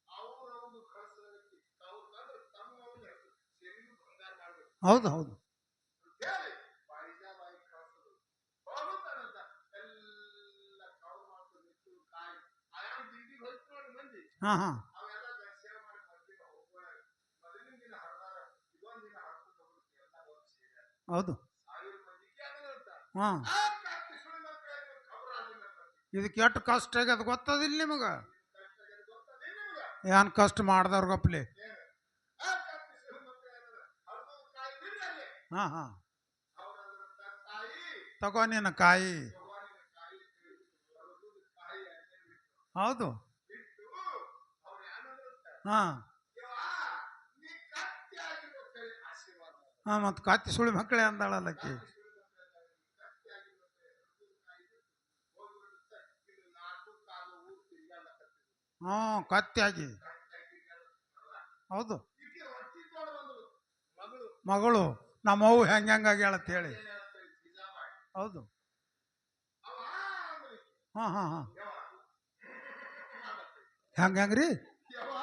ಅವ್ರವ್ನು ಕಳ್ಸೋದಕ್ಕೆ ಕಾವುಲ್ಕ ಅಂದ್ರೆ ತಮ್ಮವ್ನ ಹೆಸರು ಶರೀರ ಬಂಗಾರ ಮಾಡ್ಬೇಕು ಹೌದು ಹೌದು. ಅಂತೇಳಿ ಬೈಜಾಬಾಯಿ ಕಳ್ಸೋದು. ಹೋಗುತ್ತಾನಂತ ಎಲ್ಲ ಕಾವು ಮಾಡ್ಕೊಂಡು ನಿಂತು ಕಾಯಿ ಆಯಾಮ ದಿಂಡಿಗೆ ಹೋಯ್ತು ನೋಡಿ ಮಂದಿ. ಹಾ ಹಾ ಅವೆಲ್ಲ ದರ್ಶನ ಮಾಡಿ ಮದ್ದಿನ ಹೋಗುವ ಮೊದಲಿನ ದಿನ ಹರಿದಾರ. ಇದೊಂದು ದಿನ ಹರ್ಕೊಂಡು ಹೋಗುತ್ತೆ ಎಲ್ಲ ಒಂದು ಸೇರಿ ಹೌದು. 1000 ಮಂದಿಗೆ ಆಗದಂತ. ಹಾ ಆ ಕತ್ತಿ ಸುಳಿ ಮಕ್ಕಳಿಗೆ ಖಬರ್ ಆಗಿಲ್ಲ ಅಂತ. ಇದಕ್ಕೆ ಎಷ್ಟು ಕಷ್ಟ ಆಗ್ಯದ ಗೊತ್ತದಿಲ್ಲ ನಿಮಗ? ಕಷ್ಟಕ್ಕೆ ಗೊತ್ತದೆ ನಿಮ್ಗೆ? ಏನ್ ಕಷ್ಟ ಮಾಡ್ದವ್ರ ಗಪ್ಲಿ. ಏನು? ಆ ಕತ್ತಿ ಸುಳಿ ಮಕ್ಕಳಿಗೆ ಹರಿದು ಕಾಯಿ ಬಿಡ್ರಿ ಅಲ್ಲಿ. ಹಾ ಹಾ ಅವ್ರಂದ್ರ ತಾಯಿ ತಗೋ ನಿನ್ನ ಕಾಯಿ. ಭಗವಾನಿನ ಕಾಯಿ ಹರಿದು ಕಾಯಿ ಅಲ್ಲೇ ಬಿಟ್ಟು ಹೌದು. ಬಿಟ್ಟು ಅವ್ರು ಏನಂದ್ರಂತ? ಹಾ ಯವ್ವ, ನೀ ಕತ್ತಿ ಆಗಿರೋ ಅಂತ ಹೇಳಿ ಆಶೀರ್ವಾದ ಮಾಡು. ಹಾ ಮತ್ ಕತ್ತಿ ಸುಳಿ ಮಕ್ಕಳೇ ಅಂದಾಳಲ್ಲಕ್ಕಿ. ಕತ್ತಿ ಸುಳಿ ಮಕ್ಕಳಿಗೆ ಕತ್ತಿ ಆಗಿರೋ ಅಂತ ಹೇಳಿ ಹರಿದು ಕಾಯಿ ಬಿಟ್ಟು ಹೋಗ್ಬಿಡುತ್ತೆ. ಇದು 4 ಕಾಲು ಊರು ತಿರ್ಗಾಡಕತ್ತಿದ್ರು. ಹ್ಞೂ ಕತ್ತಿ ಆಗಿ. ಕತ್ತಿ ಆಗಿರಲ್ಲ. ಹೌದು. ಈಕೆ ರೊಟ್ಟಿ ತೊಗೊಂಡು ಬಂದಳು ಮಗಳು. ಮಗಳು ನಮ್ಮವ್ವ ಹೆಂಗಾಗ್ಯಾಳ ಅಂತ ಹೇಳಿ. ಏನ್ ಹೇಳ್ತಾರೆ ಜಿಜಾಬಾಯಿ? ಹೌದು. ಅವ ಅಂದ್ರಿ ಹಾ ಹಾ ಹಾ ಯವ್ವ ಆಗತ್ತೆ. ಹೆಂಗ್ರಿ? ಯವ್ವ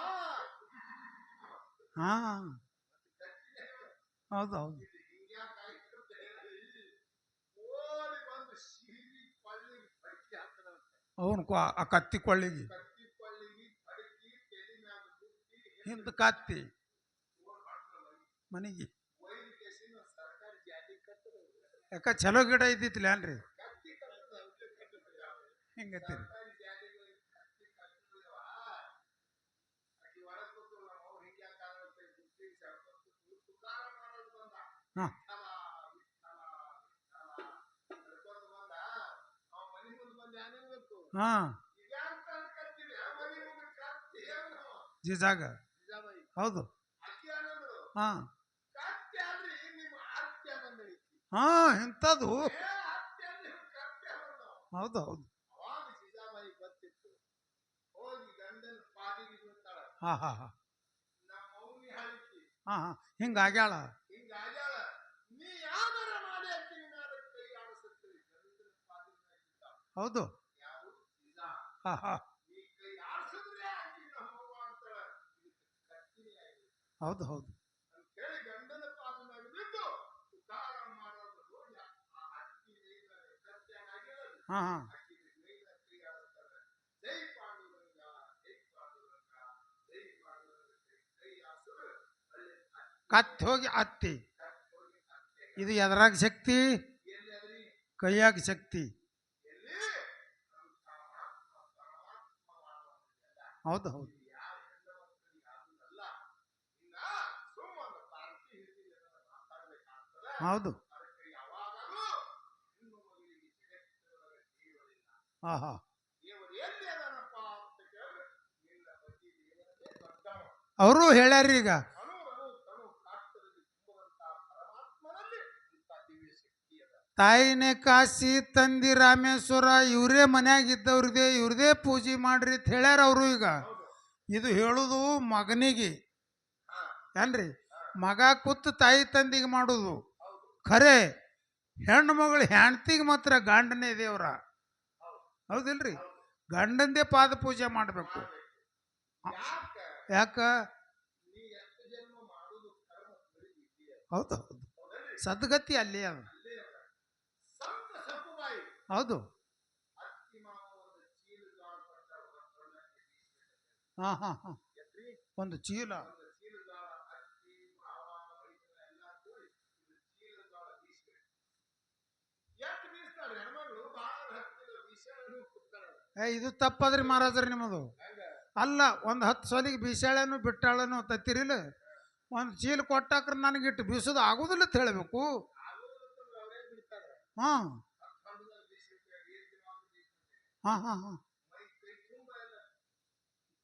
ಹಾ ಕತ್ತಿನೇ ಹೇಳು. ಹೌದು ಹೌದು. ಇದು ಹಿಂಗ್ಯಾಕಾಯ್ತು ಅಂತ ಹೇಳಿ ಓಡಿ ಬಂದು ಸೀರಿ ಕೊಳ್ಳಿಗೆ ಬಡ್ಕಿ ಹಾಕದಂತೆ. ಅವನು ಆ ಕತ್ತಿ ಕೊಳ್ಳಿಗೆ ಕತ್ತಿ ಕೊಳ್ಳಿಗೆ ಬಡ್ಕಿ ತೆಲಿ ಮ್ಯಾಗ ಬುತ್ತಿ ಹಿಂದ ಕತ್ತಿ ಓಡ್ ಮಾಡ್ತಾಳ ಮನೆಗೆ. ಮನಿಗೆ. ಒಯ್ದು ಕೇಸಿನ ಸರ್ಕಾರಿ ಜಾತಿ ಕಟ್ಟದ ಯಾಕ ಚಲೋ ಗಿಡ ಇದ್ದಿತ್ಲ ಏನ್ರಿ? ಕತ್ತಿ ಕಟ್ಟದ ಅವ್ಕೆ ಕಟ್ಟದ ಹಿಂಗತ್ತೀರಿ. ಸರ್ಕಾರಿ ಜಾತಿಗೆ ಕತ್ತಿ ಕಟ್ಟದವ. ಆಕಿ ಒಳಗ್ ಕೂತು ನಮ್ಮ ಅವ್ರು ಹಿಂಗ್ಯಾಕಾಗತ್ತೆ ಬುತ್ತಿ ಸಡ್ಕೊತ್ತು ತುಕಾರ ಮಾಡೋದು ಬಂದ. ಹಾ ವಿಠಲ ವಿಠಲ ವಿಠಲ ನಡ್ಕೊಂಡು ಬಂದ. ಅವ ಮನೆ ಮುಂದೆ ಬಂದು ಏನೇನ್ಬೇಕು ಹಾ ಇದ್ಯಾಕ್ ತಂದ್ ಕಟ್ತೀರಿ? ಆ ಮನೆ ಮುಂದೆ ಕತ್ತಿ ಏನು? ಜಿಜಾಗ. ಜಿಜಾಬಾಯಿ ಹೌದು. ಆಕಿ ಏನಂದ್ರು? ಹಾ ಕತ್ತಿ ಆದ್ರಿ ನಿಮ್ಮ ಆರ್ತಿ ಅನ್ನಂದಳಿ. ಹಾ ಇಂಥದ್ದು. ಏ ಆರ್ತಿ ಅಂದ್ರೆ ಕತ್ತಿ ಅನ್ನೋದು. ಹೌದು ಹೌದು. ಅವಾಗ ಜಿಜಾಬಾಯಿ ಗೊತ್ತಿತ್ತು. ಹೋಗಿ ಗಂಡನ ಪಾದಿಗೆ ಬೀಳ್ತಾಳ. ಹಾ ಹಾ ಹಾ ನಮ್ಮ ಮೌನಿ ಹಾಳಿಕಿ ಹಾ ಹಾ ಹಿಂಗಾಗ್ಯಾಳ. ಹಿಂಗಾಗ್ಯಾಳ. ನೀ ಏನಾದರೂ ಮಾಡಿ ಅಕ್ಕಿನ ಮೇಲೆ ಕೈ ಆಡಿಸುತ್ತೀರಿ ಗಂಡನ ಪಾದಿನಾಗಿದ್ದ ಹೌದು. ಯಾರು ಇಲ್ಲ ಹಾ ಹಾ ಈ ಕೈ ಆಡಿಸಿದ್ರೆ ಅಕ್ಕಿನ ಹೋಗುವ ಅಂತ ಕತ್ತಿನೇ ಆಗಿದೆ ಹೌದು ಹೌದು ಅಂತ ಹೇಳಿ ಗಂಡನ ಪಾದಿನಾಗ ಬಿದ್ದು ಉದ್ಧಾರ ಮಾಡೋದು ಆ ಅಕ್ಕಿ ಕತ್ತೆಯಾಗಿರಲಿ ಹಾ ಹಾ ಅಕ್ಕಿನ ಕೈನ ಕೈ ಆಡಿಸ್ತಾರೆ ಜೈ ಪಾಂಡುರಂಗ ಜೈ ಪಾಂಡುರಂಗ ಜೈ ಪಾಂಡುರಂಗ ಕೈ ಆಡಿಸಿದ್ರೆ ಅಲ್ಲಿ ಕತ್ ಹೋಗಿ ಅತ್ತಿ. ಕತ್ತಿ ಹೋಗಿ ಅತ್ತೆ ಇದು ಎದ್ರಾಗ ಶಕ್ತಿ? ಎಲ್ಲಿ ಅದ್ರಿ ಕೈಯಾಗ ಶಕ್ತಿ. ಎಲ್ಲಿ ನಮ್ಮ ಪರಮಾತ್ಮ ಮಾಡುವಂತೆಲ್ಲ ಹೌದು ಹೌದು ಯಾರ ಹೆಣ್ಣು ಯಾರಲ್ಲ ಇನ್ನ ಸುಮ್ಮನೆ ಪಾರ್ಟಿ ಹಿಡಿದು ಮಾತಾಡ್ಬೇಕಾಗ್ತದೆ ಹೌದು. ಅದಕ್ಕೆ ಯಾವಾಗಲೂ ಹೆಣ್ಣು ಮಗುವಿಗೆ ಜಗತ್ತಿನೊಳಗೆ ದೇವರಿಲ್ಲ ಹಾ ಹಾ ದೇವರು ಎಲ್ಲಿ ಅದನಪ್ಪ ಅಂತ ಕೇಳಿ ನಿನ್ನ ಪತಿ ದೇವರೇ ದೊಡ್ಡವ ಅವರು ಹೇಳ್ಯಾರ್ರಿ ಈಗ. ಅಣು ಅಣು ತಣು ಕಾಷ್ಟದಲ್ಲಿ ತುಂಬುವಂತಹ ಪರಮಾತ್ಮನಲ್ಲಿ ಇಂಥ ದಿವ್ಯ ಶಕ್ತಿ ಅದ ತಾಯಿನೇ ಕಾಶಿ ತಂದಿ ರಾಮೇಶ್ವರ ಇವರೇ ಮನ್ಯಾಗ ಇದ್ದವ್ರದೇ ಇವ್ರದೇ ಪೂಜೆ ಮಾಡ್ರಿ ಅಂತ ಹೇಳ್ಯಾರ ಅವರು ಈಗ. ಹೌದು ಇದು ಹೇಳುದು ಮಗನಿಗೆ ಹಾ ಏನ್ರಿ? ಮಗ ಕೂತು ತಾಯಿ ತಂದಿಗೆ ಮಾಡುದು ಹೌದು ಖರೆ. ಹೆಣ್ಣು ಮಗಳು ಹೆಂಡ್ತಿಗೆ ಮಾತ್ರ ಗಂಡನೇ ದೇವ್ರ. ಹೌದು ಹೌದಿಲ್ರಿ? ಹೌದು ಗಂಡಂದೇ ಪಾದ ಪೂಜೆ ಮಾಡಬೇಕು. ಯಾಕ ಯಾಕ? ನೀ ಎಷ್ಟು ಜನ್ಮ ಮಾಡುದು ಕರ್ಮ ಬೆಳಿಗ್ಗೆ ಹೌದು ಹೌದು ಹೌದಲ್ರಿ ಸದ್ಗತಿ ಅಲ್ಲಿ ಅದ. ಅಲ್ಲೇ ಅದ ಸಂತ ಸಪ್ಪುಬಾಯಿ ಹೌದು. ಅತ್ತಿ ಮಾವ ಒಂದು ಚೀಲ ಜೋಳ ಕೊಟ್ಟಾರ ಹೊರಗೆ ಹಾ ಹಾ ಹಾ ಎತ್ರಿ ಒಂದು ಚೀಲ. ಒಂದು ಚೀಲ ಜೋಳ ಅತ್ತಿ ಮಾವ ಮೈದನ ಎಲ್ಲ ಕೂಡಿ ಒಂದು ಚೀಲ ಜೋಳ ಬೀಸ್ಬೇಕು ಎಷ್ಟು ಬೀಸ್ತಾರೆ ಹೆಣ್ಮಗಳು ಬಹಳ ಹತ್ತಿರ ಬೀಸಣು ಕೂತಾರ ಇದು ತಪ್ಪದ್ರಿ ಮಹಾರಾಜ್ರಿ ನಿಮ್ಮದು. ಹಂಗ ಅಲ್ಲ ಒಂದು 10 ಸಲಿಗೆ ಬೀಸಾಳನು ಬಿಟ್ಟಾಳನು ತತ್ತಿರಿಲ್ಲ. ಒಂದು ಚೀಲ ಕೊಟ್ಟಾಕ್ರ ನನಗಿಟ್ಟು ಬೀಸೋದು ಆಗುದಿಲ್ಲ ಅಂತ ಹೇಳಬೇಕು. ಆಗೋದಂತಂದ್ರೆ ಅವರೇ ಬಿಡ್ತಾರೆ ಹಾ ಹಂಡದಲ್ಲಿ ಬೀಸ್ಬೇಕು ಏನ್ ದಿನ ಬೀಸ್ಬೇಕು ಹಾ ಹಾ ಹಾ ಮೈ ಕೈ ತುಂಬ ಎಲ್ಲ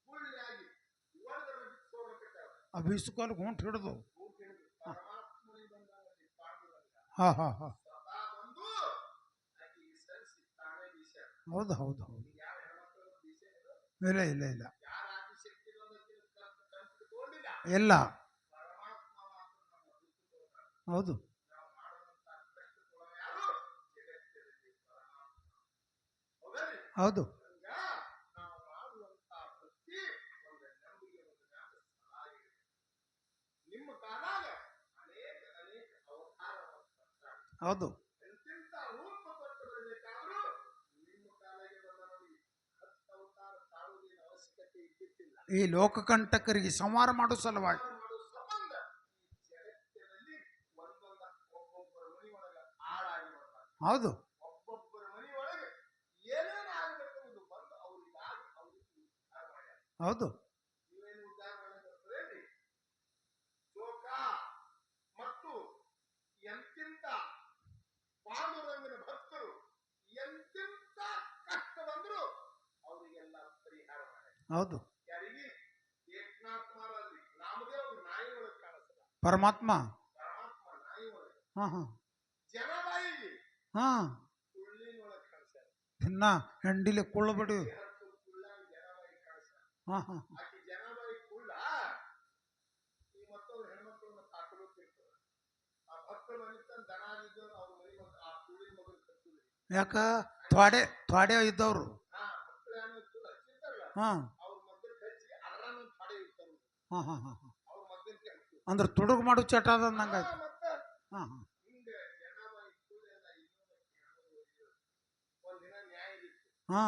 ಕುಳ್ಳಾಗಿ ಒಳಗಡೆ ಬಿಚ್ಚೋಗಬೇಕಾಗ ಆ ಬೀಸ್ಕೊಲ್ಗೆ ಹೊಂಟು ಹಿಡಿದು. ಊಟ ಹಿಡಿದು ಪರಮಾತ್ಮನಿಗೆ ಬಂದಾಗ ಪಾಂಡುರಂಗ ಹಾ ಹಾ ಹಾ ಸ್ವತಃ ಬಂದು ಆಕೆಗೆ ಸರಿಸಿ ತಾನೇ ಬೀಸ ಹೌದು ಹೌದು ಹೌದು ಯಾರ ಹೆಣ್ಮಕ್ಳು ಬೀಸೇನು ಇಲ್ಲ ಇಲ್ಲ ಇಲ್ಲ ಯಾರ ಆದಿಶಕ್ತಿ ತಗೊಂಡಿಲ್ಲ ಇಲ್ಲ. ಪರಮಾತ್ಮ ಮಾತ್ರ ನಮ್ಮ ದುಃಖ ಹೌದು ನಾವು ಮಾಡುವಂತ ಕಷ್ಟ ಕೊಡೋ ಯಾರು ಜಗತ್ತಿನಲ್ಲಿ ಪರಮಾತ್ಮ ಹೌದರಿ ಹೌದು ಹಂಗ ನಾವು ಮಾಡುವಂತ ಭಕ್ತಿ ಒಂದು ನಂಬಿಕೆ ಒಂದು ಮ್ಯಾಲ ಸಹಾಯ ನಿಮ್ಮ ಕಾಲಾಗ ಅನೇಕ ಅನೇಕ ಅವತಾರವನ್ನು ಬರ್ತಾರೆ ಹೌದು ಎಂತೆಂತ ರೂಪ ಕೊಟ್ಟು ಬರಬೇಕಾದ್ರೂ ನಿಮ್ಮ ಕಾಲಾಗೆ ಬಂದ ನೋಡಿ 10 ಅವತಾರ ತಾಳುವುದೇನು ಅವಶ್ಯಕತೆ ಇದ್ದಿದ್ದಿಲ್ಲ ಈ ಲೋಕಕಂಟಕರಿಗೆ ಸಂಹಾರ ಮಾಡೋ ಸಲುವಾಗಿ. ಮಾಡುವ ಸಂಬಂಧ ಈ ಜಗತ್ತಿನಲ್ಲಿ ಒಂದೊಂದ ಒಬ್ಬೊಬ್ಬರ ಮನಿ ಒಳಗ ಆಳಾಗಿ ಬರ್ತಾರೆ ಹೌದು ಒಬ್ಬೊಬ್ಬರ ಮನಿ ಒಳಗೆ ಏನೇನು ಆಗಬೇಕೆಂಬುದು ಬಂದು ಅವ್ರಿಗಾಗಿ ಅವ್ರಿಗೆ ಉದ್ಧಾರ ಮಾಡ್ಯಾರ ಹೌದು ನೀವೇನು ಉದ್ಧಾರ ಮಾಡಬೇಕಂತೇಳಿ ಶೋಕ ಮತ್ತು ಎಂತಿಂತ ಪಾಂಡುರಂಗನ ಭಕ್ತರು ಎಂತಿಂತ ಕಷ್ಟ ಬಂದ್ರು ಅವರಿಗೆಲ್ಲ ಪರಿಹಾರ ಮಾಡ್ಯಾರ ಹೌದು ಯಾರಿಗೆ ಏಕನಾಥ್ ಮಹಾರಾಜ್ ರಾಮದೇವ್ ನಾಯಿ ಒಳಗೆ ಕಾಣಿಸಲ್ಲ ಪರಮಾತ್ಮ. ಪರಮಾತ್ಮ ನಾಯಿ ಒಳಗೆ ಹಾ ಹಾ ಜನಬಾಯಿಗೆ ಹಾ ಕುಳ್ಳಿನೊಳಗೆ ಕಾಣಿಸ್ಯಾರ ಇನ್ನ ಹೆಂಡಿಲಿ ಕುಳ್ಳಬಡಿ. ಹತ್ತು ಕುಳ್ಳಾಗಿ ಜನಬಾಯಿ ಕಾಣಿಸ್ಯಾರ ಹಾ ಹಾ ಆಕೆ ಜನಬಾಯಿ ಕುಳ್ಳ ಈ ಮತ್ತವ್ರು ಹೆಣ್ಮಕ್ಳನ್ನ ತಾಕಲುತ್ತಿರ್ತಾರೆ ಆ ಭಕ್ತರ ಮನೆ ತಂದು ದನ ಆಗಿದ್ದವ್ರು ಅವ್ರ ಮನೆ ಮಗ ಆ ಕುಳ್ಳಿನ ಮಗನ ಕತ್ತುದು ಯಾಕ ಥ್ವಾಡೆ ಇದ್ದವ್ರು. ಮಕ್ಕಳು ಏನೋ ಕುಳ್ಳ ಹಚ್ಚಿರ್ತಾರಲ್ಲ ಹಾ ಅವ್ರ ಮಗನ ಹಚ್ಚಿ ಅರ್ರಾನ ಥಾಡೆ ಇರ್ತಾರ ಹಾ ಹಾ ಹಾ ಹಾ ಅವ್ರ ಮಗನಿಗೆ ಹಚ್ಚು ಅಂದ್ರೆ ತುಡುಗು ಮಾಡೋ ಚಟ ಅದಂದಂಗಾಯ್ತು. ಮತ್ತೆ ಹಾ ಹಾ ಹಿಂಗೆ ಜನಬಾಯಿ ಕುಳ್ಳ ಎಲ್ಲ ಒಂದಿನ ನ್ಯಾಯ ಇತ್ತು ಹಾ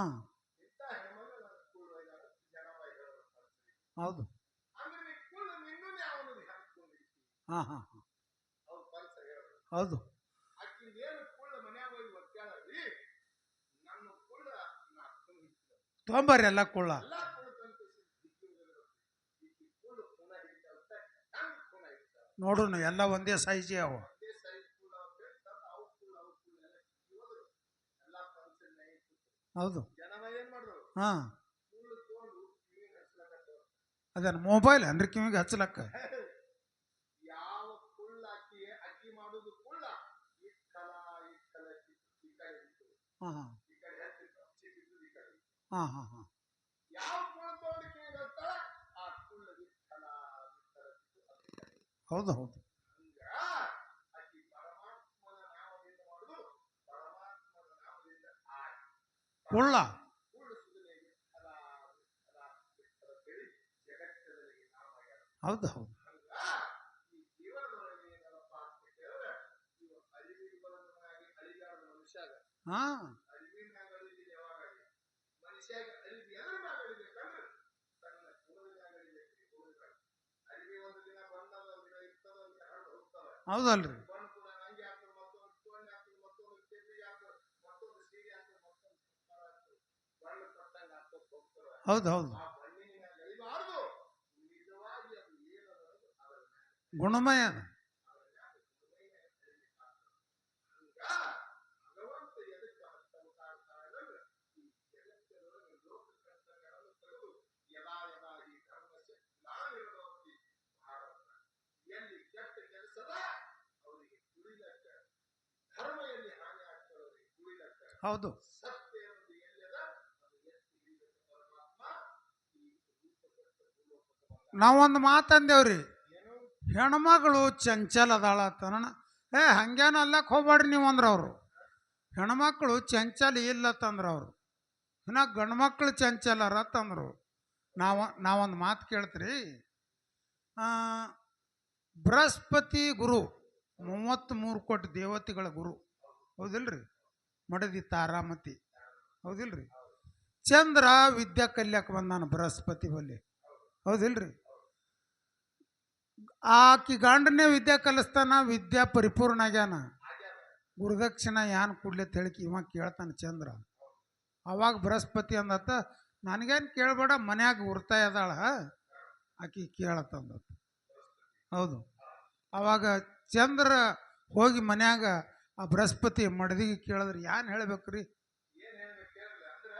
ಇಂಥ ಹೆಣ್ಮಗ ನನ್ನ ಕುಳ್ಳ ಇದ್ದಾರ ಜನಬಾಯಿ ಹೇಳೋರು ಹೌದು ಅಂದ್ರೆ ನೀ ಕುಳ್ಳ ನಿನ್ನೂ ಅವನು ಹಾಕೊಂಡಿರ್ತಿ ಹಾ ಹಾ ಹಾ ಅವ್ರ ಪಲ್ಸ ಹೇಳೋರು ಹೌದು ಆಕಿಂದ ಏನು ಕುಳ್ಳ ಮನ್ಯಾಗ ಹೋಗಿ ಒತ್ತಾಳರಿ ನನ್ನ ಕುಳ್ಳ ನಾ ತುಂಬಿತ್ತು ತೊಂಬರ್ರಿ ಎಲ್ಲ ಕುಳ್ಳ. ಎಲ್ಲ ಕುಳ್ಳ ತಂದು ಈ ಕುಳ್ಳ ಪುನ ಹಿಡಿತಾವಂತ ಹಂಗೆ ಪುನ ಹಿಡಿತಾವ ನೋಡೋಣ ಎಲ್ಲ ಒಂದೇ ಸೈಜಿ ಅವು. ಒಂದೇ ಸೈಜ್ ಕುಳ್ಳ ಅಂತ ಹೇಳಿ ತಂದು ಅವು ಕುಳ್ಳ ಎಲ್ಲ ಹೋದ್ರು ಎಲ್ಲ ಪಲ್ಸ ನ್ಯಾಯ ಹೌದು ಜನವ ಏನ್ ಮಾಡಿದ್ರು ಹಾ ಕುಳ್ಳ ತಗೊಂಡು ಕಿವಿಗೆ ಹಚ್ಲಕತ್ತವ್ರು ಅದೇನು ಮೊಬೈಲ್ ಅನ್ರಿ ಕಿವಿಗೆ ಹಚ್ಚಲಕ್ಕ. ಯಾವ ಕುಳ್ಳ ಅಕ್ಕಿ ಮಾಡುದು ಕುಳ್ಳ ಇಕ್ಕಲ ಇಕ್ಕಲ ಈ ಕಡೆ ಇತ್ತು ಹಾ ಹಾ ಈ ಕಡೆ ಹಚ್ಚಿತ್ತು ಚಿಕ್ಕಿದ್ದು ಈ ಕಡೆ ಹಾ ಹಾ ಹಾ ಯಾವ ಕುಳ್ಳ ತಗೊಂಡು ಕಿವಿಗೆ ಹಚ್ತಾಳ ಆ ಕುಳ್ಳ ಇಕ್ಕಲ ಇಕ್ಕಲ ಹೌದು ಹೌದು ಹಂಗ ಅಕ್ಕಿ ಪರಮಾತ್ಮ ಕುಳ್ಳ. ಕುಳ್ಳು ಸುಧನೆಗೆ ಅದ ಬೆಳಿ ಜಗತ್ತಿನಲ್ಲಿ ನಾಮ ಹೌದು ಹೌದು. ಈ ಜೀವನದೊಳಗೆ ಏನಪ್ಪ ಅಂತ ಕೇಳಿದ್ರೆ ಇವು ಅರಿವಿಗೆ ಬರೋದಾಗಿ ಅಳಿಗಾರದ ಮನುಷ್ಯಾಗ ಹಾ ಅರಿವಿನಾಗ ಅಳಿದಿದೆ ಯಾವಾಗಾಗಿ ಮನುಷ್ಯಾಗ ಅರಿವಿ ಎದರನಾಗ ಅಳಿಬೇಕಂದ್ರೆ ತನ್ನ ಗುಣದಾಗ ಅಳಿಬೇಕು. ಗುಣದಾಗ ಅರಿವಿ ಒಂದು ದಿನ ಬಂದದ ಒಂದು ದಿನ ಇರ್ತದ ಒಂದು ದಿನ ಹರಡು ಹೋಗ್ತವೆ. ಹೌದಲ್ರಿ. ಬಣ್ಣ ಕೂಡ ನಂಗೆ ಆಗ್ತದೆ, ಮತ್ತೊಂದು ತೊಣ್ಣೆ ಆಗ್ತದೆ, ಮತ್ತೊಂದು ಕೆಂಪಿಗೆ ಆಗ್ತದೆ, ಮತ್ತೊಂದು ಸೀರೆ ಆಗ್ತದೆ, ಮತ್ತೊಂದು ಸಂಸಾರ ಆಗ್ತದೆ. ಬಣ್ಣ ಕೊಟ್ಟಂಗೆ ಆಗ್ತದೆ ಹೋಗ್ತವೆ. ಹೌದು ಹೌದು. ಆ ಬಣ್ಣಿನ ಎಳಿಬಾರ್ದು. ನಿಜವಾಗಿ ಅದು ಏನನ್ನೋದು ಅದರ ಗುಣಮಯ. ಭಗವಂತ ಎದಕ್ಕೆ ಹಸ್ತವತಾರ ಈ ಜಗತ್ತಿನೊಳಗೆ ಲೋಕಕರ್ತಗಳನ್ನು ತೆಗೆದು ಯದಾ ಯದಾ ಈ ಧರ್ಮಕ್ಕೆ ನಾನಿರೋತಿ ಭಾರತ ಎಲ್ಲಿ ಕೆಟ್ಟ ಕೆಲಸದ ಅವರಿಗೆ ಕುಳಿಲಕ್ಕ, ಧರ್ಮ ಎಲ್ಲಿ ಹಾನಿ ಆಗ್ತದವರಿಗೆ ಕುಳಿಲಕ್ಕ, ಹೌದು. ಸತ್ಯ ಎನ್ನುವುದು ಎಲ್ಲದ ಅದು ಎತ್ತಿ ಹಿಡಿಯಬೇಕು. ಪರಮಾತ್ಮ ಈ ರೂಪಕರ್ತ ಭೂಲೋಕದ ನಾವೊಂದು ಮಾತಂದೇವ್ರಿ, ಏನು ಹೆಣ್ಮಗಳು ಚಂಚಲ ಅದಾಳ ತನ. ಹಂಗೇನ ಅಲ್ಲಕ್ಕೆ ಹೋಗ್ಬೇಡ್ರಿ ನೀವು ಅಂದ್ರೆ ಅವರು. ಹೆಣ್ಮಕ್ಳು ಚಂಚಲ ಇಲ್ಲ ತಂದ್ರೆ ಅವರು. ಇನ್ನು ಗಂಡು ಮಕ್ಳು ಚಂಚಲರ ತಂದರು. ನಾವೊಂದು ಮಾತು ಕೇಳ್ತೀರಿ. ಬೃಹಸ್ಪತಿ ಗುರು 33 ಕೋಟಿ ದೇವತೆಗಳ ಗುರು, ಹೌದಿಲ್ರಿ? ಮಡದಿ ತಾರಾಮತಿ, ಹೌದಿಲ್ರಿ? ಚಂದ್ರ ವಿದ್ಯಾ ಕಲ್ಯಕ್ಕೆ ಬಂದಾನ ಬೃಹಸ್ಪತಿ ಬಲ್ಲಿ, ಹೌದಿಲ್ರಿ? ಆಕಿ ಗಂಡನೇ ವಿದ್ಯಾ ಕಲಿಸ್ತಾನ, ವಿದ್ಯಾ ಪರಿಪೂರ್ಣ ಆಗ್ಯಾನ. ಗುರುದಕ್ಷಿಣ ಯಾನ್ ಕೊಡ್ಲಿ ಅಂತ ಹೇಳಿ ಇವ ಕೇಳ್ತಾನೆ ಚಂದ್ರ. ಅವಾಗ ಬೃಹಸ್ಪತಿ ಅಂದತ್ತ, ನನಗೇನು ಕೇಳಬೇಡ, ಮನ್ಯಾಗ ಉರ್ತಾಯ ಅದಾಳ ಆಕಿ ಕೇಳತ್ತಂದತ್ತ. ಹೌದು. ಅವಾಗ ಚಂದ್ರ ಹೋಗಿ ಮನ್ಯಾಗ ಆ ಬೃಹಸ್ಪತಿ ಮಡದಿಗೆ ಕೇಳಿದ್ರೆ ಏನು ಹೇಳ್ಬೇಕ್ರಿ? ಏನ್ ಹೇಳ್ಬೇಕು ಕೇಳಿಲ್ಲ ಅಂದ್ರೆ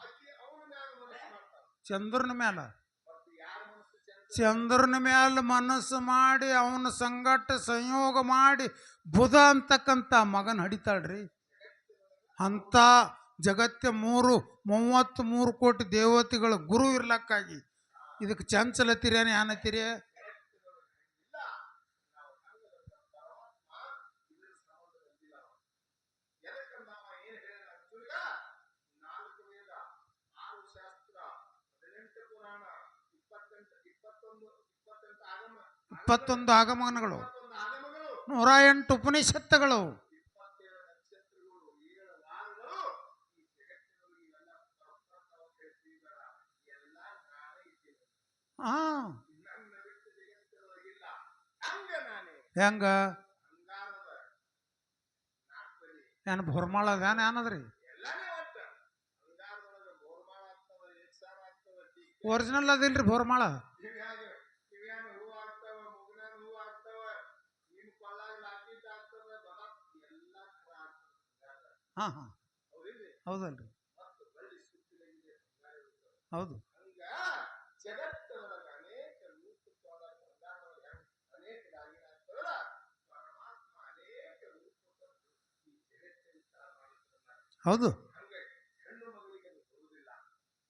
ಆಕೆ ಅವನ ಮ್ಯಾಲ ಮನಸ್ಸು ಮಾಡ್ತಾನೆ. ಚಂದ್ರನ ಮ್ಯಾಲ, ಮತ್ತು ಯಾರ ಮನಸ್ಸು ಚಂದ್ರನ ಮ್ಯಾಲ ಮನಸ್ಸು ಮಾಡಿ ಅವನ ಸಂಗಟ ಸಂಯೋಗ ಮಾಡಿ ಬುಧ ಅಂತಕ್ಕಂಥ ಮಗನ ಹಡಿತಾಳ್ರಿ. ಅಂಥ ಜಗತ್ತ 33 ಕೋಟಿ ದೇವತೆಗಳ ಗುರು ಇರ್ಲಕ್ಕಾಗಿ ಇದಕ್ಕೆ ಚಂಚಲತ್ತೀರೇನು ಏನತ್ತೀರಿ? ಇಲ್ಲ. ನಾವು ಪರಮಾತ್ಮ ಇದರ ಸಂಬಂಧವಿಲ್ಲ. ಎದಕ್ಕಂದ ಅವ ಏನ್ ಹೇಳಿದ ಅರ್ಜುನ್ಗ 4 ವೇದ, 6 ಶಾಸ್ತ್ರ, 18 ಪುರಾಣ, 28 ಆಗಮ, 21 ಆಗಮನಗಳು, 21 ಆಗಮಗಳು, 108 ಉಪನಿಷತ್ತುಗಳು, 27 ನಕ್ಷತ್ರಗಳು, 7 ವಾರಗಳು, ಈ ಜಗತ್ತಿನಲ್ಲಿ ಇವೆಲ್ಲ ಪರಮಾತ್ಮ ಹೇಳ್ತಿದ್ದಾರ. ಎಲ್ಲ ನಾನೇ ಇದ್ದೀನಿ. ಹಾಂ. ನನ್ನ ಬಿಟ್ಟು ಜಗತ್ತಿನೊಳಗಿಲ್ಲ. ಹಂಗ ನಾನೇ ಹೆಂಗ? ಅಂಗಾರದ ನಾಲ್ಕಲ್ಲಿ ಏನು ಭೋರ್ಮಾಳ ಅದೇನು ಏನದ್ರಿ? ಎಲ್ಲಾನೇ ಒಟ್ಟ ಅಂಗಾರದೊಳಗೆ ಬೋರ್ಮಾಳ ಆಗ್ತವ, ಏಕ್ಸಾರ ಆಗ್ತವ, ಒರಿಜಿನಲ್ ಅದಿಲ್ರಿ ಭೋರ್ಮಾಳ. ಕಿವ್ಯಾನ ಹೂ ಆಗ್ತವ, ಮುಗನಾನ ಹೂ ಆಗ್ತವ, ನಿಮ್ ಕೊಳ್ಳಾಗ ಲಾಕಿಟ್ ಆಗ್ತವ, ಎಲ್ಲ ಆಗ್ತವ. ಹಾಂ ಹಾಂ, ಹೌದಿಲ್ರಿ? ಹೌದಲ್ರಿ? ಮತ್ತು ಬಳ್ಳಿ ಸುತ್ತಿಲಾಗಿದೆ ಬಂಗಾರ ಇರ್ತವೆ. ಹೌದು. ಹಂಗ ಜಗತ್ತಿನೊಳಗೆ ಅನೇಕ ರೂಪದೊಳಗೆ ಬಂಗಾರದೊಳಗೆ ಅನೇಕ ದಾಗಿನ ಆಗ್ತವಲ್ಲ, ಪರಮಾತ್ಮ ಅನೇಕ ರೂಪದ ಈ ಜಗತ್ತಿನ ತರ ಮಾಡಿದ್ದಾನೆ. ಹೌದು. ಹಂಗೆ ಹೆಣ್ಣು ಮಗಳಿಗೆ ಅದು ಬರುವುದಿಲ್ಲ.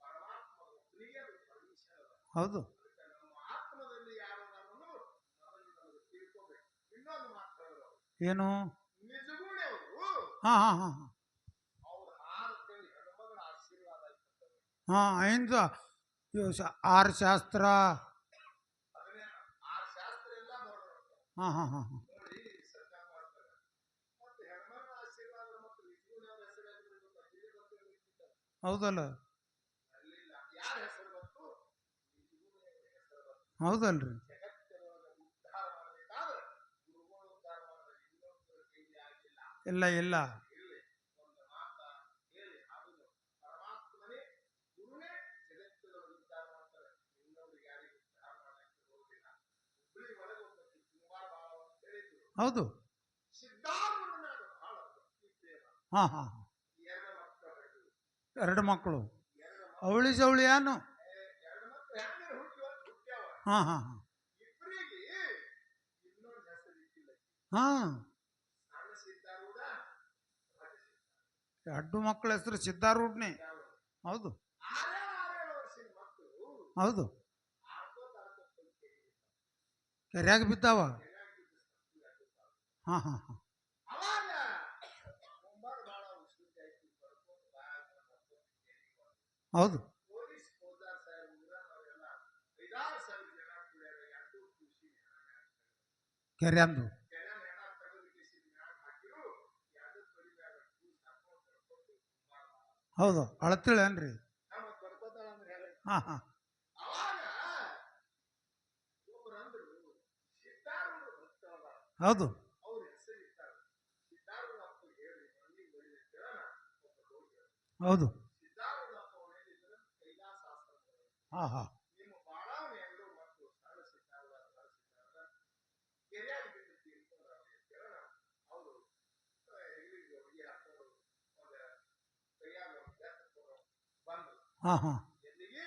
ಪರಮಾತ್ಮ ಒಬ್ಬನಿಗೆ ಅದು ಪರ್ಮಿಷನ್ ಅದ. ಹೌದು. ಅದಕ್ಕೆ ನಮ್ಮ ಆತ್ಮದಲ್ಲಿ ಯಾರು ಅನ್ನೋದು ಮೊದಲು ನಮಗೆ ತಿಳ್ಕೋಬೇಕು. ಇನ್ನೊಂದು ಮಾತು ಹೇಳಿದ್ರು ಅವರು, ಏನು? ನಿಜಗೂಣೆ ಅವರು ಹಾಂ ಹಾಂ ಹಾಂ ಹಾಂ ಅವ್ರ 6 ತಿಂಗಳು ಹೆಣ್ಮಗಳ ಆಶೀರ್ವಾದ ಆಯ್ತು. ಹಾಂ. 6 ಶಾಸ್ತ್ರ. ಅದನ್ನೇ 6 ಶಾಸ್ತ್ರ ಎಲ್ಲ ಬರೋದು ಹಾಂ ಹಾಂ ಹಾಂ ಹಾಂ ನೋಡಿ ಸರ್ಕಾರ ಮಾಡ್ತಾರೆ. ಮತ್ತೆ ಹೆಣ್ಮಗಳ ಆಶೀರ್ವಾದ ಮತ್ತು ನಿಜಗೂಣೆ ಅವ್ರ ಹೆಸರು ಹೇಳಿದ್ರು ಗೊತ್ತಿಲ್ಲ. ಹೌದಲ್ಲ? ಅಲ್ಲಿಲ್ಲ. ಯಾರ ಹೆಸರು ಬಂತು? ನಿಜಗೂಣೆ ಅವ್ರ ಹೆಸರು ಬಂತು. ಹೌದಲ್ರಿ? ಜಗತ್ತಿನೊಳಗೆ ಉದ್ಧಾರ ಮಾಡಬೇಕಾದ್ರೆ ಗುರುಗಳು ಉದ್ಧಾರ ಮಾಡಿದ್ರೆ ಇನ್ನೊಬ್ಬರ ಕೈಲಿ ಆಗಿಲ್ಲ. ಇಲ್ಲ ಇಲ್ಲ. ಇಲ್ಲಿ ಒಂದು ಮಾತ ಹೇಳಿ ಆಗುದು, ಪರಮಾತ್ಮನೇ ಗುರುನೇ ಜಗತ್ತಿನೊಳಗೆ ಉದ್ಧಾರ ಮಾಡ್ತಾರೆ. ಇನ್ನೊಬ್ರಿಗೆ ಯಾರಿಗೂ ಉದ್ಧಾರ ಮಾಡಕ್ಕೆ ಹೋಗುದಿಲ್ಲ. ಹುಬ್ಬಳ್ಳಿ ಒಳಗೆ ಒಬ್ಬ ಕುಮಾರ ಬಾಳ ಅಂತ ಹೇಳಿದ್ರು. ಹೌದು. ಸಿದ್ಧಾರೂಢನಾಗ ಬಹಳ ಭಕ್ತಿ ಪ್ರೇಮ. ಹಾಂ ಹಾಂ ಹಾಂ 2 ಮಕ್ಕಳು ಬೆಳೆದು, 2 ಮಕ್ಕಳು 2 ಅವಳಿ ಜವಳಿ ಏನು? 2 ಮಕ್ಕಳು ಹೆಂಗೆ ಹುಟ್ಟ್ಯಾವ. ಹಾಂ ಹಾಂ ಹಾಂ ಇಬ್ಬರಿಗೆ ಇನ್ನೊಂದು ಹೆಸರು ಇಟ್ಟಿಲ್ಲ. ಹಾಂ. ಸಣ್ಣ ಸಿದ್ಧಾರೂಢ, ಎರಡು ಮಕ್ಕಳ ಹೆಸರು ಸಿದ್ಧಾರೂಢ್ನೇ. ಹೌದು 6 ವರ್ಷದ ಮಕ್ಕಳು ಹೌದು. ಆಡ್ಕೋತ ಆಡ್ಕೋತ ಕೆರ್ಯಾಗ ಬಿದ್ದಾವ. ಹಾಂ ಹಾಂ ಹಾಂ ಅವಾಗ ಮುಂಬಾಗ ಬಹಳ ಉಸಿರು ಜಾಸ್ತಿ ಬರ್ಕೊಂಡು ಹೌದು. ಪೊಲೀಸ್ ಹೋದಾರ ಸಾಹೇಬ್ ಊರವರೆಲ್ಲ 5,000 ಜನ ಕುಡಿಯಾರ ಎರಡು ಖುಷಿ ಕೆರೆಯಂದು ಕೆರೆ ಹೆಣ ತೆಗೆದು ಕಿಸಿ ಮ್ಯಾಗ ಹಾಕಿರು ಎರಡು ತೊಡಿ ಮ್ಯಾಗ ಕೂಸ್ ಹಾಕೊಂಡು ಬರ್ಕೊಂಡು ಹೌದು ಅಳತಿಳೇನ್ರಿ? ನಮ್ಮ ಬರ್ಕೋತಾಳ ಅಂದ್ರೆ ಹೇಳಿ ಹಾಂ ಹಾಂ ಅವಾಗ ಒಬ್ರು ಅಂದ್ರು ಸಿದ್ಧಾರೂಢ ಭಕ್ತರಲ್ಲ ಹೌದು ಅವ್ರ ಹೆಸರು ಇಟ್ಟಾರ ಸಿದ್ಧಾರೂಢಪ್ಪ ಹೇಳಿ ಮಂದಿ ಬಳಿ ಕೇಳೋಣ ಒಬ್ಬರು ಹೋಗಿ ಹೌದು ಸಿದ್ಧಾರೂಢಪ್ಪ ಹೇಳಿದ್ರು ಕೈಲಾಸ ಆಶ್ರಮ ಹಾಂ ಹಾಂ ನಿಮ್ಮ ಬಾಳವನೆ ಎಲ್ಲರೂ ಮತ್ತು ಸರಳ ಸಿದ್ಧಾರೂಢ ಕೆರೆಯಾಗ ಬಿದ್ದು ತೀರ್ಕೊಂಡ್ರ ಕೇಳೋಣ ಅವರು ಹೆಗಲಿಗೆ ಹೊಗೆ ಹಾಕೊಂಡು ಒಂದು ಕೈಯಾಗ ಬಂದ್ರು ಹಾಂ ಹಾಂ ಎಲ್ಲಿಗೆ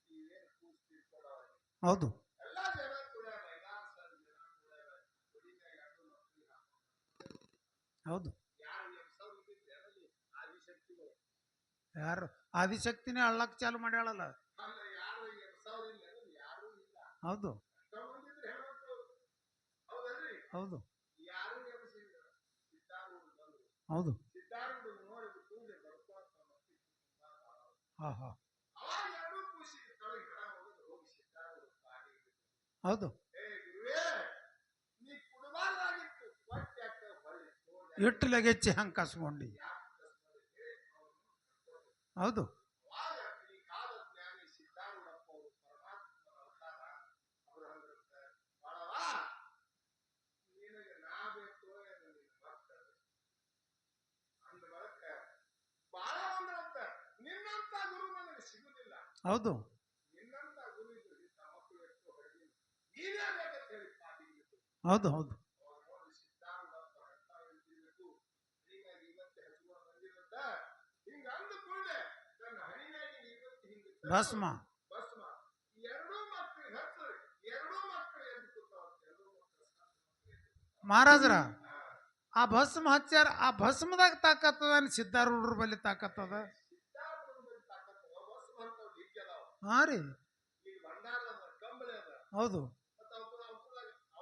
ಇವೇನು ಕೂಸ್ ತೀರ್ಕೊಂಡವ ಹೌದು ಎಲ್ಲ ಜನ ಕೂಡ 5,000 ಜನ ಕೂಡ ಹೊಡಿನ ಎರಡು ಮಕ್ಕಳಿಗೆ ಹಾಕೊಂಡು ಹೌದು. ಯಾರು ಎಬ್ಸವ್ರು ಇದ್ದಿದ್ರಲ್ಲಿ ಆದಿಶಕ್ತಿಗಳು ಯಾರು ಆದಿಶಕ್ತಿನೇ ಅಳ್ಳಕ್ಕೆ ಚಾಲು ಮಾಡ್ಯಾಳಲ್ಲ. ಅಲ್ಲ ಯಾರು ಎಬ್ಸವ್ರು ಇಲ್ಲ ಯಾರು ಇಲ್ಲ ಹೌದು ಬಂದಿದ್ರೆ ಹೆಣ್ಮಕ್ಳು ಹೌದಲ್ರಿ ಹೌದು ಯಾರು ಎಬ್ಸಿಲ್ಲ ಸಿದ್ಧಾರೂಢ ಬಂದ್ರು ಹೌದು ಸಿದ್ಧಾರೂಢ ನೋಡಿದ ಕೂಡಲೇ ಬರ್ಕೋತ ಹಾಂ ಹಾಂ ಅವಾಗ ಎರಡೂ ಖುಷಿ ತಳಗೆ ಹಣ ಹೋಗೋದು ಹೋಗಿ ಸಿದ್ಧಾರೂಢ ಕಾಲಿಗೆ ಹೌದು. ಏ ಗುರುವೇ ನೀ ಕುಡಬಾರ್ದಾಗಿತ್ತು ಹೊಟ್ಟೆ ಯಾಕೆ ಹೊಳ್ಳಿ ಇಟ್ಟು ಲಗೆಚ್ಚಿ ಹಂಗೆ ಕಸ್ಕೊಂಡಿ. ಹೌದು ಅವಾಗ ಈ ಕಾಲ ಜ್ಞಾನಿ ಸಿದ್ಧಾರೂಢಪ್ಪ ಅವರು ಪರಮಾತ್ಮನ ಅವತಾರ ಅವರು ಅಂದಿರುತ್ತೆ ಬಾಳವ ನಿನಗೆ ನಾ ಬೇಕು ನಿನ್ನ ಭಕ್ತರು ಅಂದ ಬಳಕ ಬಾಳ ಒಂದಂತ ನಿನ್ನಂತ ಗುರು ನನಗೆ ಸಿಗುದಿಲ್ಲ ಹೌದು ನಿನ್ನಂತ ಗುರು ಇದ್ರು ಇಂಥ ಮಕ್ಕಳು ಎಷ್ಟು ಹೊರಗಿನ ನೀನೇ ಬೇಕಂತ ಹೇಳಿ ಪಾಟಿಗಿತ್ತು ಹೌದು ಹೌದು ಅವ್ರು ನೋಡಿ ಸಿದ್ಧಾರೂಢಪ್ಪ ಅಂತ ಇರ್ತಿರ್ಬೇಕು ಹೀಗಾಗಿ ಇವತ್ತೆ ಹಚ್ಕೊಂಡು ಬಂದಿರುತ್ತ ಹಿಂಗ ಅಂದ ಕೂಡಲೇ ತನ್ನ ಹಣಿಗಾಗಿ ಇವತ್ತು ಹಿಂಗ ಭಸ್ಮ ಭಸ್ಮ ಎರಡೂ ಮಕ್ಕಳಿಗೆ ಹಚ್ಚರಿ ಎರಡೂ ಮಕ್ಕಳು ಎದ್ದು ಕೂತಾವ ಎರಡೂ ಮಕ್ಕಳು ಮಹಾರಾಜರ ಆ ಭಸ್ಮ ಹಚ್ಚಾರ. ಆ ಭಸ್ಮದಾಗ ತಾಕತ್ತದ ಸಿದ್ಧಾರೂಢರ ಬಲ್ಲಿ ತಾಕತ್ತದ. ಸಿದ್ಧಾರೂಢ ತಾಕತ್ತವ ಭಸ್ಮ ಅಂತ ಡಿಗ್ಗಿ ಅದಾವ ಹಾಂ ರೀ ಈಗ ಭಂಡಾರ ಅದ ಕಂಬಳಿ ಅದ ಹೌದು ಮತ್ತು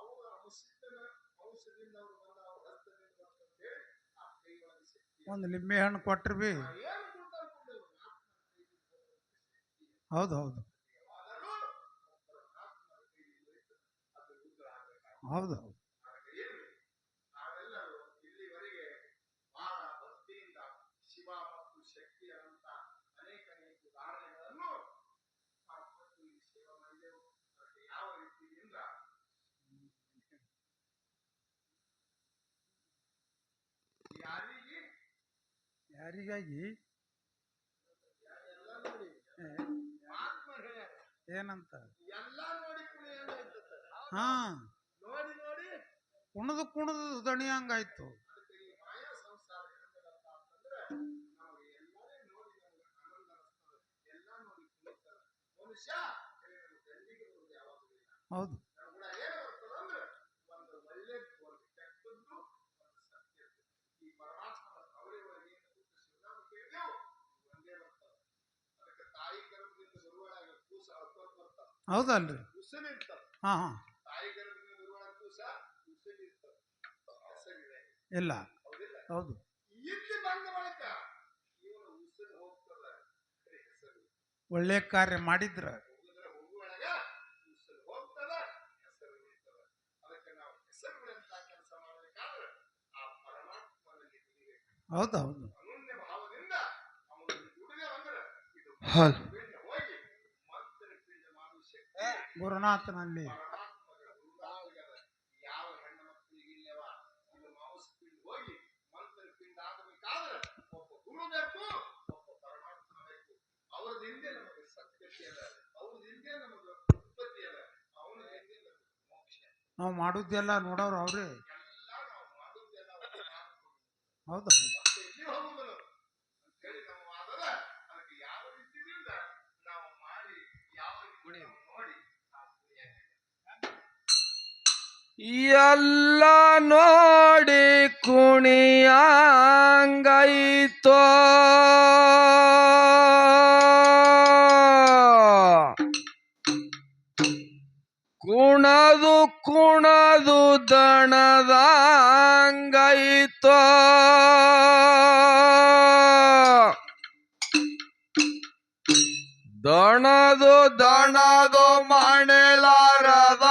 ಅವ್ರ ಔಷಧನ ಔಷಧಿಯಿಂದ ಅವ್ರು ಬಂದ ಅವ್ರ ಹಸ್ತದಿಂದ ಬಂತ ಹೇಳಿ ಆ ಕೈ ಒಳಗೆ ಶಕ್ತಿ ಒಂದು ಲಿಂಬೆ ಹಣ್ಣು ಕೊಟ್ರಿ ಬಿ. ಏನು ಕೊಡ್ತಾರ ಕೊಡ್ಲಿ ಹೌದು ಹೌದು ಯಾವಾಗಲೂ ಪರಮಾತ್ಮನ ಕೈಯಲ್ಲಿ ಇತ್ತು ಅದು ಉಗ್ರ ಆಗಬೇಕು ಹೌದು ಹೌದು ನಾವೆಲ್ಲರೂ ಇಲ್ಲಿವರೆಗೆ ಬಹಳ ಭಕ್ತಿಯಿಂದ ಶಿವ ಮತ್ತು ಶಕ್ತಿಯ ಅಂತ ಅನೇಕ ಉದಾಹರಣೆಗಳನ್ನು ನಾವು ಕೊಟ್ಟು ಈ ಸೇವೆ ಮಾಡಿದೆವು. ಅದಕ್ಕೆ ಯಾವ ರೀತಿಯಿಂದ ಯಾರಿಗೆ ಯಾರಿಗಾಗಿ ಎಲ್ಲ ನೋಡಿ ಮಹಾತ್ಮ ಹೇಳ್ಯಾರ ಏನಂತ ಎಲ್ಲ ನೋಡಿ ಕೂಡ ಏನಾಯ್ತದ ಹಾಂ ನೋಡಿ ನೋಡಿ ಕುಣದು ದಣಿ ಹಂಗಾಯ್ತು. ಅದಕ್ಕೆ ಈ ಮಾಯಾ ಸಂಸಾರ ಹೆಂಗದಪ್ಪ ಅಂತಂದ್ರೆ ನಮಗೆ ಎಲ್ಲರೇ ನೋಡಿ ನಮ್ಗೆ ಆನಂದ ಅನಿಸ್ತದೆ ಎಲ್ಲ ನೋಡಿ ಕುಣಿತದ ಮನುಷ್ಯ ದಂಡಿಗೆ ಬರುವುದು ಯಾವಾಗಲೂ ಇಲ್ಲ. ಹೌದು ನಮ್ ಕೂಡ ಏನು ಬರ್ತದೆ ಅಂದ್ರೆ ಒಂದು ಒಳ್ಳೆ ಒಂದು ಕೆಟ್ಟದ್ದು ಒಂದು ಸತ್ಯದ್ದು ಈ ಪರಮಾತ್ಮನ ಕವಳಿ ಒಳಗೆ ಏನು ಕೂತು ಶಿವನಾಮ ಕೇಳಿದೆವು ಒಂದೇ ಬರ್ತದೆ. ಅದಕ್ಕೆ ತಾಯಿ ಗರ್ಭದಿಂದ ಬರುವಾಗ ಕೂಸ ಅಳ್ಕೋತ ಬರ್ತಾವ ಹೌದಲ್ರಿ ಉಸಿರು ಇರ್ತದೆ ಹಾಂ ಹಾಂ ತಾಯಿ ಗರ್ಭದಿಂದ ಬರುವಾಗ ಕೂಸ ಉಸಿರು ಇರ್ತದೆ ಹೆಸರಿದೆ ಇಲ್ಲ ಹೌದಿಲ್ಲ ಹೌದು ಇಲ್ಲಿ ಬಂದ ಬಳಿಕ ಇವನು ಉಸಿರು ಹೋಗ್ತದ ಹೆಸರು ಒಳ್ಳೆ ಕಾರ್ಯ ಮಾಡಿದ್ರ ಹೋಗಿದ್ರೆ ಹೋಗುವೊಳಗ ಉಸಿರು ಹೋಗ್ತದ ಹೆಸರು ಉಳಿತದ. ಅದಕ್ಕೆ ನಾವು ಹೆಸರುಗಳಂತ ಕೆಲಸ ಮಾಡಬೇಕಾದ್ರೆ ಆ ಪರಮಾತ್ಮನಲ್ಲಿ ದುಡಿಬೇಕು. ಹೌದು ಹೌದು ಅನನ್ಯ ಭಾವದಿಂದ ಅವನಲ್ಲಿ ದುಡಿದೆ ಅಂದ್ರೆ ಇದು ಪಿಂಡ ಹೋಗಿ ಮಂತ್ರ ಪಿಂಡ ಮಾಡುವ ಶಕ್ತಿ ಗುರುನಾಥನಲ್ಲಿ ಪರಮಾತ್ಮಗಳ ಗುರುನಾಥಗದ ಯಾವ ಹೆಣ್ಣು ಮಕ್ಕಳಿಗೆ ಇಲ್ಲವ ಇದು ಮಾಂಸ ಪಿಂಡ ಹೋಗಿ ಮಂತ್ರ ಪಿಂಡ ಆಗಬೇಕಾದ್ರೆ ಒಬ್ಬ ಗುರು ಬೇಕು ಒಬ್ಬ ಪರಮಾತ್ಮ ಬೇಕು. ಅವ್ರದ ಹಿಂದೆ ನಮಗೆ ಸತ್ಯತೆ ಅದ ಅವ್ರದ ಹಿಂದೆ ನಮಗೆ ಉತ್ಪತ್ತಿ ಅದ ಅವನ ಹಿಂದೆ ನಮಗೆ ಮೋಕ್ಷ. ನಾವು ಮಾಡುದೆಲ್ಲ ನೋಡೋರು ಅವ್ರಿ. ಎಲ್ಲ ನಾವು ಮಾಡುವುದೆಲ್ಲ ಹೌದು ಮತ್ತೆ ಎಲ್ಲಿ ಹೋಗುವುದಲ್ಲ ಅಂತೇಳಿ ನಮ್ಮ ವಾದದ. ಅದಕ್ಕೆ ಯಾವ ರೀತಿಯಿಂದ ನಾವು ಮಾಡಿ ಯಾವ ರೀತಿ ನಾವು ನೋಡಿ ನಾವು ಎಲ್ಲ ನೋಡಿ ಕುಣಿಯಾಂಗಾಯಿತೋ ಕುಣದು ದಣದಂಗಾಯಿತೋ ದಣದು ದಣದು ಮಾಡಲಾರದ